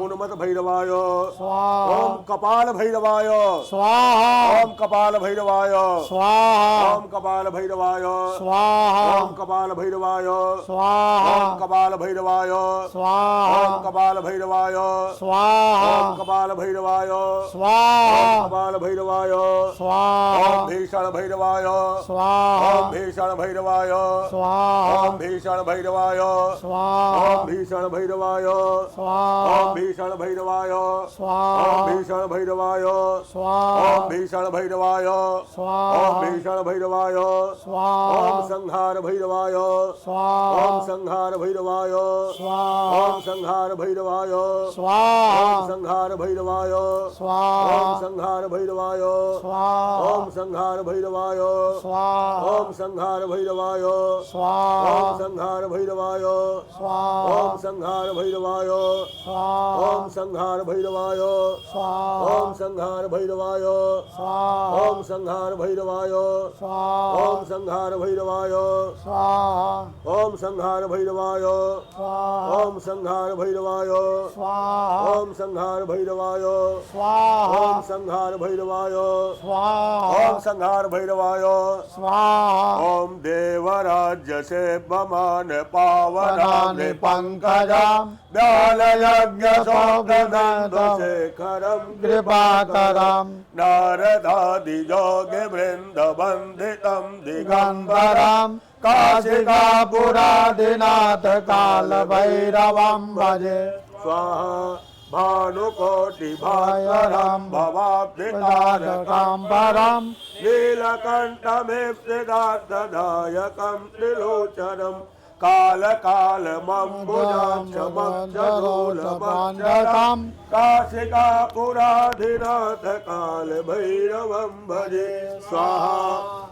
गुणमत भैरवाय स्वाहा ओम कपाल भैरवाय स्वाहा ओम कपाल भैरवाय स्वाहा ओम कपाल भैरवाय स्वाहा ओम कपाल भैरवाय स्वाहा ओम कपाल भैरवाय स्वाहा ओम कपाल भैरवाय स्वाहा ओम कपाल भैरवाय स्वाहा ओम कपाल भैरवाय स्वाहा ओम भीषण भैरवाय स्वाहा ओम भीषण भैरवाय स्वाहा ओम भीषण भैरवाय स्वाहा ओम भीषण भैरवाय स्वाहा ओम भीषण भैरवाय स्वाहा ओम भीषण भैरवाय स्वाहा ओम भीषण भैरवाय स्वाहा ओम भीषण भैरवाय स्वाहा ओम संहार भैरवाय स्वाहा ओम संहार भैरवाय स्वाहा ओम संहार भैरवाय स्वाहा ओम संहार भैरवाय स्वाहा ओम संहार भैरवाय स्वाहा ओम संहार भैरवाय स्वाहा ओम संहार भैरवाय स्वाहा ओम संहार भैरवाय स्वाहा ओम संहार भैरवाय स्वाहा ओम संहार भैरवाय स्वाहा ओम संहार भैरवाय स्वाहा ओम संहार भैरवाय स्वाहा ओम संहार भैरवाय स्वाहा ओम संहार भैरवाय स्वाहा ओम संहार भैरवाय स्वाहा ओम संहार भैरवाय स्वाहा ओम संहार भैरवाय स्वाहा ओम संहार भैरवाय स्वाहा ओम देवराज्य से बमान पावना वनानि पंकजं व्याल यज्ञ शेखरम कृपाकरं नारदादि योग वृंद वंदितम दिगंबरम गंधरं काशिकापुरादिनाथ काल भैरवं भजे स्वाहा भानुकोटि भास्करं भवाब्धितारकं परं नीलकण्ठमेप्सिदार्थदायकं त्रिलोचनं कालकालमम्बुजाक्षमक्षरूलमक्षरं काशिकापुराधिनाथ कालभैरवं भजे स्वाहा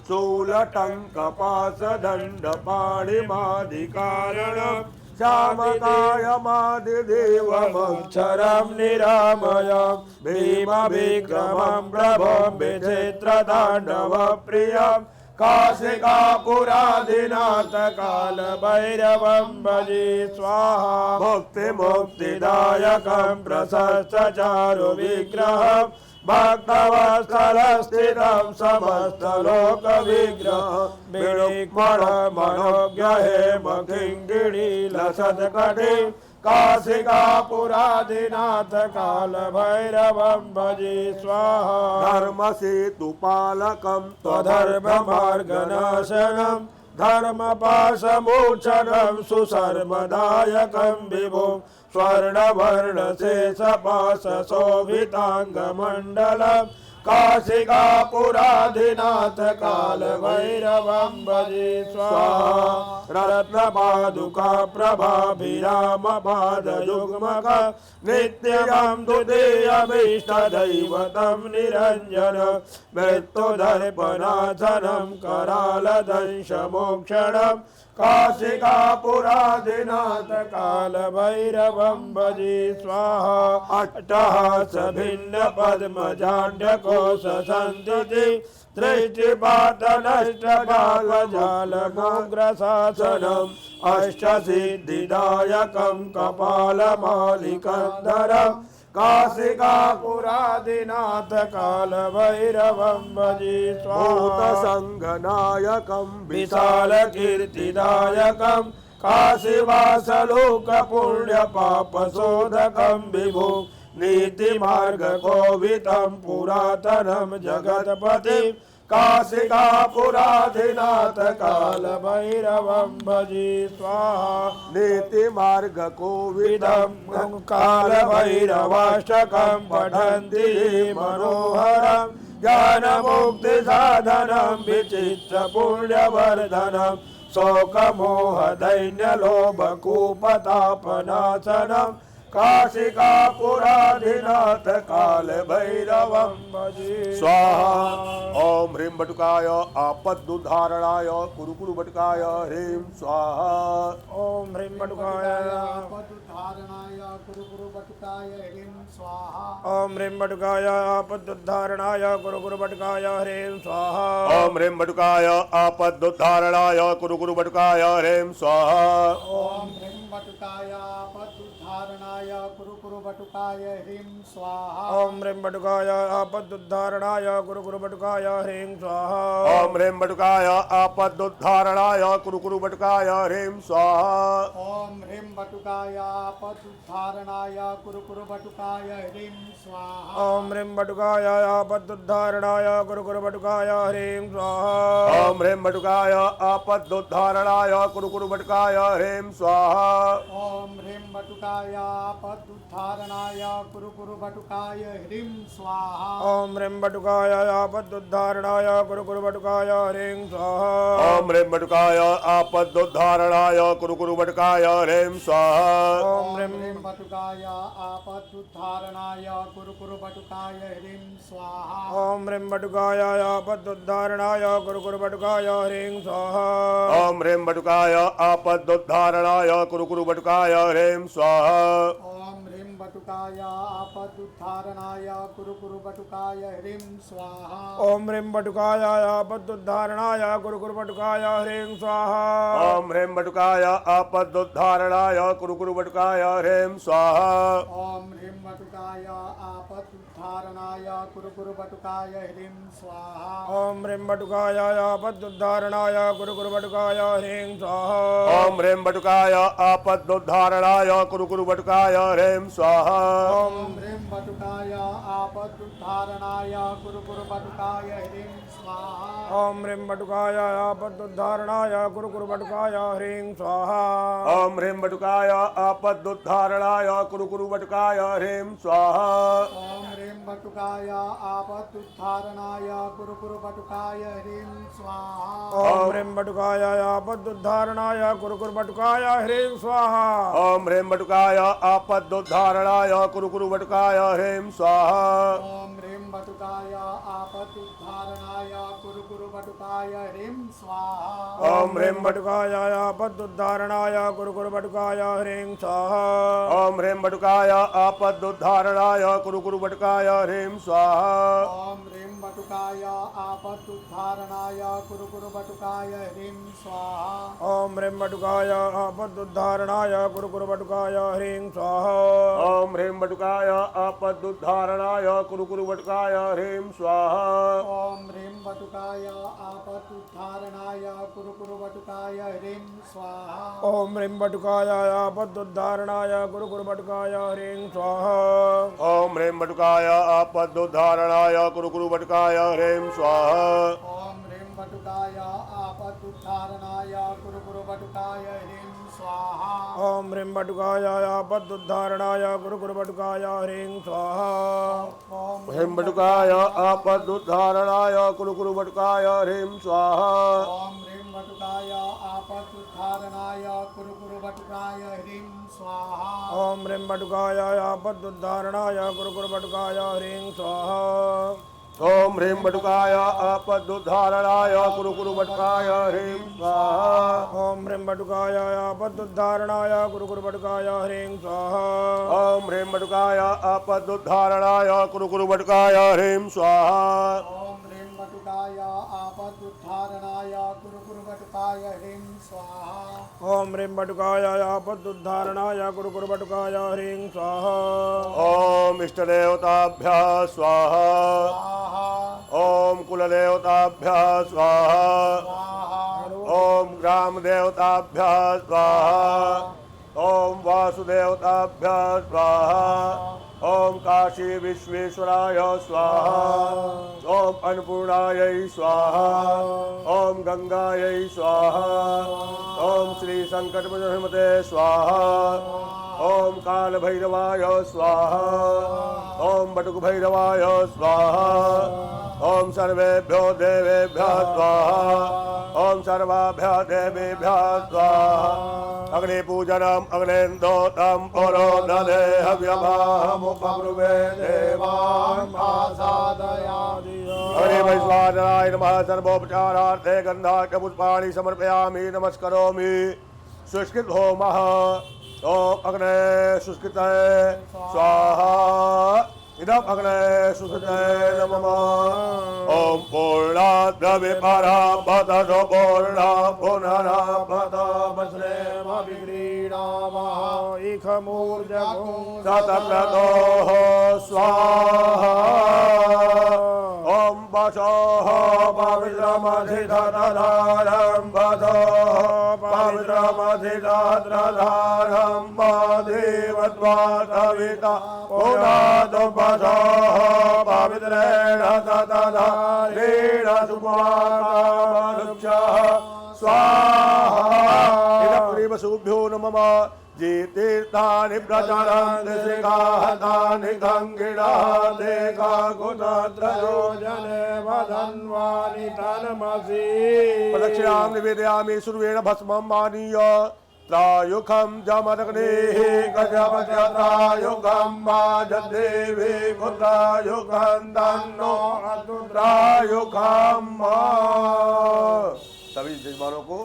शूलटङ्कपाशदण्डपाणिमादिकारणं श्यामकायमादिदेवमक्षरं निरामयं भीमविक्रमं प्रभं विचित्रताण्डवप्रियं काशिकापुराधिनाथ कालभैरवं भजे स्वाहा भक्तिमुक्तिदायकं प्रशस्तचारुविग्रहं भक्तवत्सलस्थितं समस्तलोकविग्रहं विनिक्मणमनोज्ञहेमकिङ्किणीलसत्कटिं काशिकापुराधिनाथ कालभैरवं भजे स्वाहा धर्मसेतुपालकं त्वधर्ममार्गनाशनं धर्मपाशमोचनं सुशर्मदायकं विभुं स्वर्णवर्णशेषपाशशोभिताङ्गमण्डलं काशिकापुराधिनाथ कालभैरवं भजे स्वाहा रत्नपादुका प्रभाभिरामपादयुग्मक नित्यं द्वितीयमीष्टदैवतं निरञ्जनं मृत्युदर्पणासनं करालदंशमोक्षणं काशिकापुराधिनाथ कालभैरवं भजे स्वाहा अट्टहासभिन्नपद्मजाण्डकोशसन्तिति दृष्टिपातनष्टबालजालमोग्रशासनम् अष्टसिद्धिदायकं कपालमालिकन्धरं काशिकापुराधिनाथ कालभैरवं भजे स्वाहा भूतसङ्गनायकं विशालकीर्तिदायकं काशीवासलोकपुण्यपापशोधकं विभुं नीतिमार्गकोवितं पुरातनं जगत्पतिं काशिकापुराधिनाथ कालभैरवं भजे स्वाहा नीतिमार्गकोविदं कालभैरवाष्टकं पठन्ति ये मनोहरं ज्ञानमुक्तिसाधनं विचित्रपुण्यवर्धनं शोकमोहदैन्यलोभकूपतापनाशनं काशिकापुराधिनाथ कालभैरवं भजे स्वाहा ओम ह्रीं बटुकाय आपद्दुद्धारणाय कुरु बटुकाय ह्रीं स्वाहा ओम ह्रीं बटुकाय पदुद्धारणाय कुरु बटुकाय ह्रीं स्वाहा ओम ह्रीं बटुकाय आपद्दुद्धारणाय कुरु बटुकाय ह्रीं स्वाहा ओम ह्रीं बटुकाय आपद्दुद्धारणाय कुरु बटुकाय ह्रीं स्वाहा ओम ह्रीं बटुकाय पदुद्धारणाय कुरु कुरु बटुकाय ह्रीं स्वाहा ओम ह्रीं बटुकाय आपदुद्धारणाय कुरु कुरु बटुकाय ह्रीं स्वाहा ओम ह्रीं बटुकाय आपदुद्धारणाय कुरु कुरु बटुकाय ह्रीं स्वाहा ओम ह्रीं बटुकाय आपदुद्धारणाय कुरु कुरु बटुकाय ह्रीं स्वाहा ओम ह्रीं बटुकाय आपदुद्धारणाय कुरु कुरु बटुकाय ह्रीं स्वाहा ओम ह्रीं बटुकाय आपदुद्धारणाय कुरु कुरु बटुकाय ह्रीं स्वाहा ओम ह्रीं बटुकाय आपदुद्धारणाय कुरु कुरु बटुकाय ह्रीं स्वाहा ओम ह्रीं बटुकाय आपदुद्धारणाय कुरु कुरु बटुकाय ह्रीं स्वाहा ओम ह्रीं बटुकाय आपदुद्धारणाय कुरु कुरु बटुकाय ह्रीं स्वाहा ओम ह्रीं ह्रीं बटुकाय आपदुद्धारणाय कुरु कुरु बटुकाय ह्रीं स्वाहा ओम ह्रीं बटुकाय आपदुद्धारणाय कुरु कुरु बटुकाय ह्रीं स्वाहा ओम ह्रीं बटुकाय आपदुद्धारणाय कुरु कुरु बटुकाय ह्रीं स्वाहा ओम ह्रीं बटुकाय आपदुद्धारणाय कुरु कुरु बटुकाय ह्रीं स्वाहा ओम ह्रीं बटुकाय आपदुद्धारणाय कुरु कुरु बटुकाय ह्रीं स्वाहा ओम ह्रीं बटुकाय आपदुद्धारणाय कुरु कुरु बटुकाय ह्रीं स्वाहा ओम ह्रीं बटुकाय आपदुद्धारणाय कुरु कुरु बटुकाय ह्रीं स्वाहा ओम ह्रीं बटुकाय आपदुद्धारणाय कुरु कुरु बटुकाय ह्रीं स्वाहा ओम ह्रीं बटुकाय आपदुद्धारणाय कुरु कुरु बटुकाय ह्रीं स्वाहा ओम ह्रीं बटुकाय आपदुद्धारणाय कुरु कुरु बटुकाय ह्रीं स्वाहा ओम ह्रीं बटुकाय आपदुद्धारणाय कुरु कुरु बटुकाय ह्रीं स्वाहा ओम ह्रीं बटुकाय आपदुद्धारणाय कुरु कुरु बटुकाय ह्रीं स्वाहा ओम ह्रीं बटुकाय आपदुद्धारणाय कुरु कुरु बटुकाय ह्रीं स्वाहा ओम ह्रीं बटुकाय आपदुद्धारणाय कुरु कुरु बटुकाय ह्रीं स्वाहा ओम ह्रीं बटुकाय आपदुद्धारणाय कुरु कुरु बटुकाय ह्रीं स्वाहा ओम ह्रीं बटुकाय आपदुद्धारणाय कुरु कुरु बटुकाय ह्रीं स्वाहा ओम ह्रीं बटुकाय आपदुद्धारणाय कुरु कुरु बटुकाय ह्रीं स्वाहा ओम ह्रीं बटुकाय आपदुद्धारणाय कुरु कुरु बटुकाय ह्रीं स्वाहा ओम ह्रीं बटुकाय आपदुद्धारणाय कुरु कुरु बटुकाय ह्रीं स्वाहा ओम ह्रीं बटुकाय आपदुद्धारणाय कुरु कुरु बटुकाय ह्रीं स्वाहा ओम ह्रीं बटुकाय आपदुद्धारणाय कुरु कुरु बटुकाय ह्रीं स्वाहा ओम ह्रीं बटुकाय आपदुद्धारणाय कुरु कुरु बटुकाय ह्रीं स्वाहा ओम ह्रीं बटुकाय आपदुद्धारणाय कुरु कुरु बटुकाय ह्रीं स्वाहा ओम ह्रीं बटुकाय आपदुद्धारणाय कुरु कुरु बटुकाय ह्रीं स्वाहा ओम ह्रीं बटुकाय आपदुद्धारणाय कुरु कुरु बटुकाय ह्रीं स्वाहा ओम ह्रीं बटुकाय आपदुद्धारणाय कुरु कुरु बटुकाय ह्रीं स्वाहा ओम ह्रीं बटुकाय आपदुद्धारणाय कुरु कुरु बटुकाय ह्रीं स्वाहा ओम ह्रीं बटुकाय आपदुद्धारणाय कुरु कुरु बटुकाय ह्रीं स्वाहा ओम ह्रीं बटुकाय आपदुद्धारणाय कुरु कुरु बटुकाय ह्रीं स्वाहा ओम ह्रीं बटुकाय आपदुद्धारणाय कुरु कुरु बटुकाय ह्रीं स्वाहा ओम ह्रीं बटुकाय आपदुद्धारणाय कुरु कुरु बटुकाय ह्रीं स्वाहा ओम ह्रीं बटुकाय आपदुद्धारणाय कुरु कुरु बटुकाय ह्रीं स्वाहा ओम ह्रीं बटुकाय आपदुद्धारणाय कुरु कुरु बटुकाय ह्रीं स्वाहा ओम ह्रीं बटुकाय आपदुद्धारणाय कुरु कुरु बटुकाय ह्रीं स्वाहा ओम इष्टदेवताभ्यः स्वाहा ओम कुलदेवताभ्यः स्वाहा ओम ग्रामदेवताभ्यः स्वाहा ओम वासुदेवताभ्यः स्वाहा ओम काशी विश्वेश्वराय स्वाहा ओम अन्नपूर्णायै स्वाहा ओम गंगायै स्वाहा ओम श्री संकटमोचनहनुमते स्वाहा ओम काल भैरवाय स्वाहा ओम बटुक भैरवाय स्वाहा ओम सर्वेभ्यो देवेभ्यः स्वाहा ओम सर्वाभ्यः देवेभ्यः स्वाहा अग्निपूजनम् अग्नेन्दोतं पुरो दधे हव्यभामुपब्रुवे देवान् आसादयामि अग्निवैश्वानराय नमः सर्वोपचारार्थे गन्धाढ्य पुष्पाणि समर्पयामि नमस्करोमि शुष्कित होमः ओम अग्ने शुष्कित स्वाहा इदम् अग्ने सुसुते नमः। ओम पूर्णात् द्रव्यपराभत पूर्णा पुनराभत विक्रीडामः इखमूर्जगुं शतक्रतोः स्वाहा। ओम वशोः पवित्रमधिदधारं वधोः पवित्रमधिदधारं देवत्वासविता पुनादो वशोः पवित्रेण ततधारेण सुपाकामरुक्षः स्वाहा। इदप्रिवसुभ्यो नमः। जे तीर्थानि प्रचरन्ति श्रीकाहतानि गङ्गिणानि काकुटत्रयो जने वदन्वानि तन्मसि प्रदक्षिणां निवेदयामि सुर्वेण भस्मं मानीय त्रायुखं जमदग्नेः गजपत्यत्रायुखं माजदेवी पुत्रायुखं तन्नो त्रायुखं। सभी जजमानों को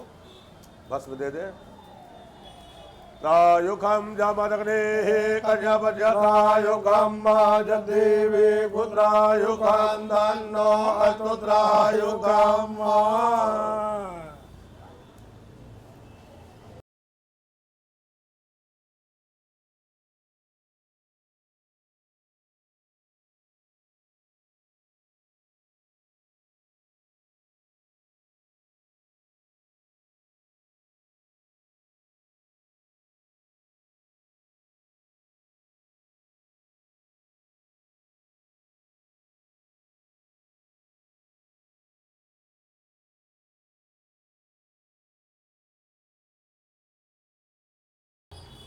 भस्म दे दे। त्रायुखं जमदग्नेः गजपत्यत्रायुखं माजदेवी पुत्रायुखं तन्नो त्रायुखं।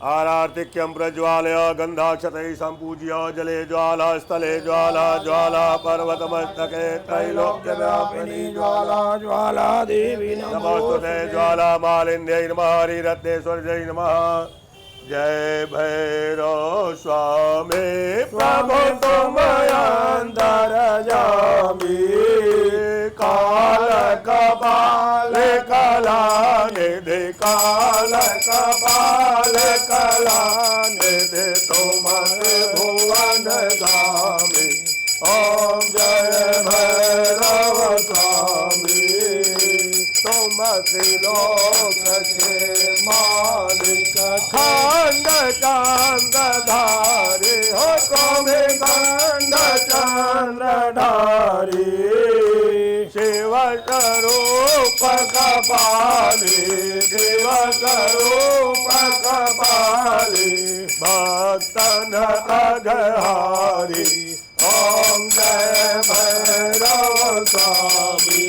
आरार्तिक्यं प्रज्वालय गन्धाक्षतैः सम्पूज्य जले ज्वाला स्थले ज्वाला ज्वाला पर्वतमस्तके त्रैलोक्यव्यापिनी ज्वाला ज्वाला देवी नमोस्तुते ज्वाला मालिन्यै नमः हरिरत्नेश्वर्यै नमः। जय भैरव स्वामी प्रभु तुम अंतर्यामी काल कपाल कला निधि काल कपाल कला निधि तुम भुवन गामी। ओम जय भैरव स्वामी तुम त्रिलोक के मालिक खंड चंद्रधारी हो तुम खंड चंद्रधारी शिव स्वरूप कपाली शिव स्वरूप कपाली भक्तन अघहारी। ओम जय भैरव स्वामी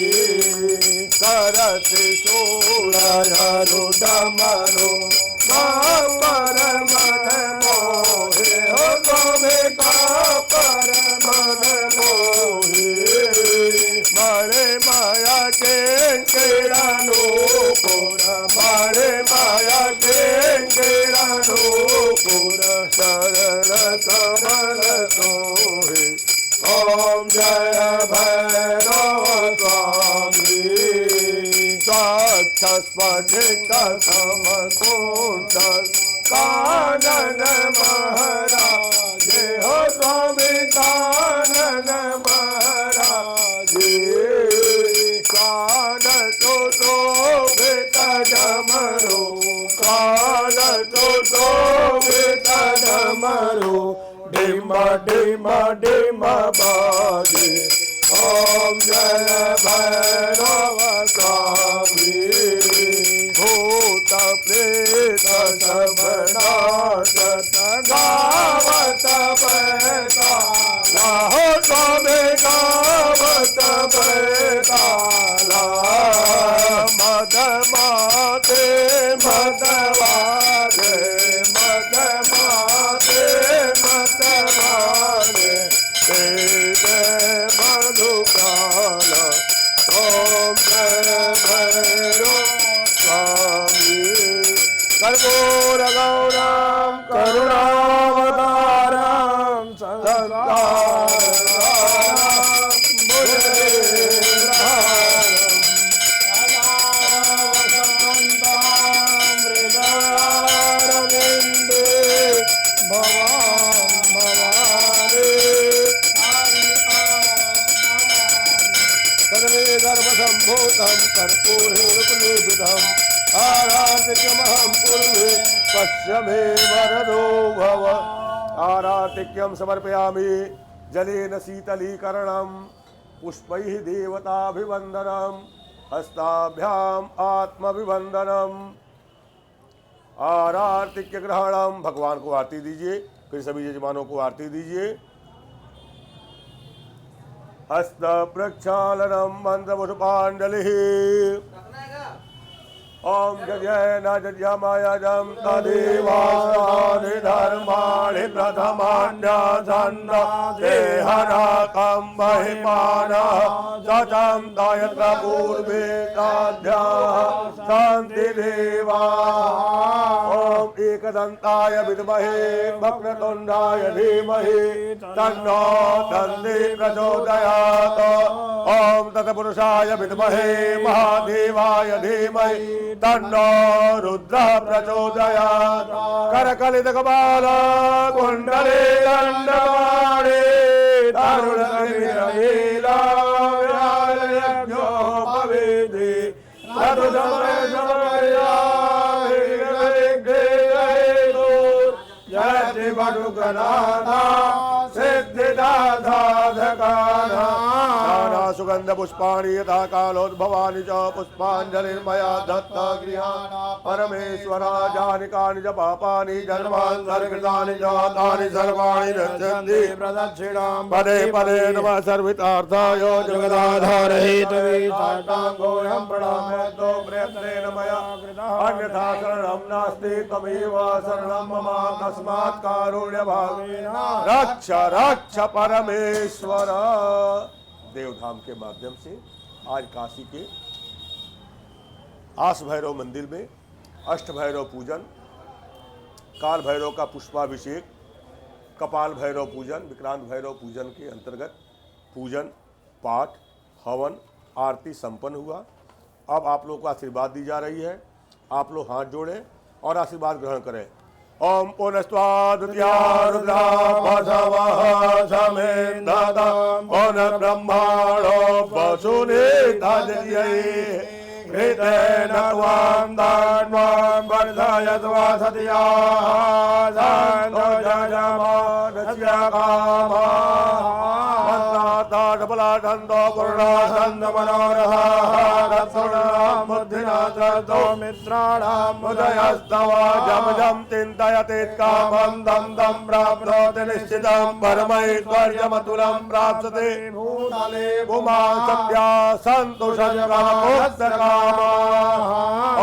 करति सूरयरुडमरु पर मन मोहे हो गोमे पर मन मोहे मरे माया के किरणोपुर मरे माया के किरणोपुर शरण कमल सोहे। ओम जय भैरव स्वामी स्वच्छ स्फटिक समकुंड कानन महाराज हो स्वामी कानन महाराज कान तो शोभित डमरू कान तो शोभित डमरू डिम डिम डिम बाजे। ओम जय भैरव स्वामी भूत प्रेत सब नाचत गावत बैताला हो स्वामी गावत बैताला मद माते मदवारे मद माते मदवारे मधुकाल। ओम जय भैरव स्वामी कर्पूर गौरम करुणावतारम संसारसारम भुजगे पुष्पस्य मे वरदो भव। आरातिक्यं समर्पयामि जलेन शीतलीकरणं पुष्पैः देवताभिवन्दनं हस्ताभ्याम् आत्मभिवन्दनम्। आरातिक्य ग्रहणम, भगवान को आरती दीजिए, फिर सभी यजमानों को आरती दीजिए। हस्त प्रक्षालनम मंत्र पुष्पांजलि। ओम जय न जयमयजं तदेवानि धर्माणि प्रथमान्यसन्न देहनकं महिमानः सचं तयत्र पूर्वे तद्भ्यः सन्ति देवाः। ओम एकदन्ताय विद्महे वक्रतुण्डाय धीमहि तन्नो दन्ति प्रचोदयात्। ओम तत्पुरुषाय विद्महे महादेवाय धीमहि तन्नो रुद्रः प्रचोदयात्। करकलितकपाल कुण्डले दण्डपाणे तरुणकविरलीला व्यालयज्ञो भवेदि तदु जयति वटुकनाथा सिद्धिदाधाधकाना। नाना सुगंध पुष्पाणि यथा कालोद्भवानि च पुष्पाञ्जलिर्मया दत्ता गृहाण परमेश्वराजानि कानि च पापानि जन्मान्तरकृतानि च तानि सर्वाणि नश्यन्ति प्रदक्षिणां पदे पदे नमः सर्वितार्थाय जगदाधार हेतवे साष्टाङ्गोऽहं प्रणम्य तो प्रयत्नेन मया अन्यथा शरणं नास्ति त्वमेव शरणं मम तस्मात् कारुण्यभावेन रक्ष रक्ष परमेश्वर। देवधाम के माध्यम से आज काशी के आस भैरव मंदिर में अष्ट भैरव पूजन, काल भैरव का पुष्पाभिषेक, कपाल भैरव पूजन, विक्रांत भैरव पूजन के अंतर्गत पूजन पाठ हवन आरती संपन्न हुआ। अब आप लोगों को आशीर्वाद दी जा रही है। आप लोग हाथ जोड़ें और आशीर्वाद ग्रहण करें। ओम पुनस्त्वा द्वितीया रुद्रा बसवः समेधता ओन ब्रह्माणो वसुनेताजये घृतेन त्वां दान्वां वर्धयत्वा सत्या सान्तो जजमानस्य कामः। बलाढन्दो पूर्णानन्द मनोरः बुद्धिना चतो मित्राणां मुदयस्तव जम जम चिन्तयते कामं दं दं प्राप्नोति निश्चितं परमैश्वर्यमतुलं प्राप्स्यते भूतले भूमा सत्या सन्तुषकामोत्तकामाः।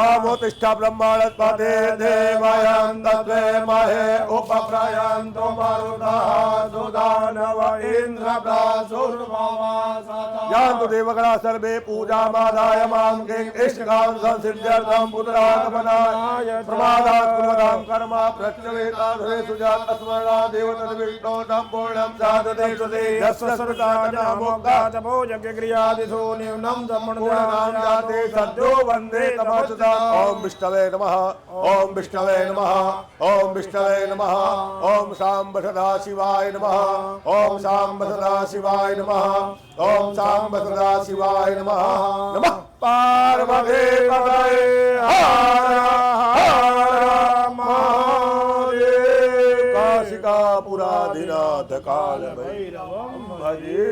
ओमुत्तिष्ठ ब्रह्मणस्पते देवयं तद्वे महे उपप्रयन्तु मरुतः सुदानव इन्द्र यान्तु देवगणा सर्वे पूजामादाय मां किं इष्टकां संसिद्ध्यर्थं पुत्रागमनाय प्रमादात् कुर्वतां कर्म प्रत्यवेताधुरे सुजात स्मरणा देवतद्विष्णो तं पूर्णं साधते श्रुते यस्य सर्वकामोक्तात् भोजक्रियादिषु न्यूनं सम्मूढानां जाते सद्यो वन्दे तमसुता। ओम विष्णवे नमः ओम विष्णवे नमः ओम विष्णवे नमः ओम सांब सदा शिवाय नमः ओम सांब सदा शिवाय नमः ओम सांब सदा शिवाय नमः। नमः पार्वती पतये हर हर महादेव। काशिकापुराधिनाथ काल भैरवं भजे।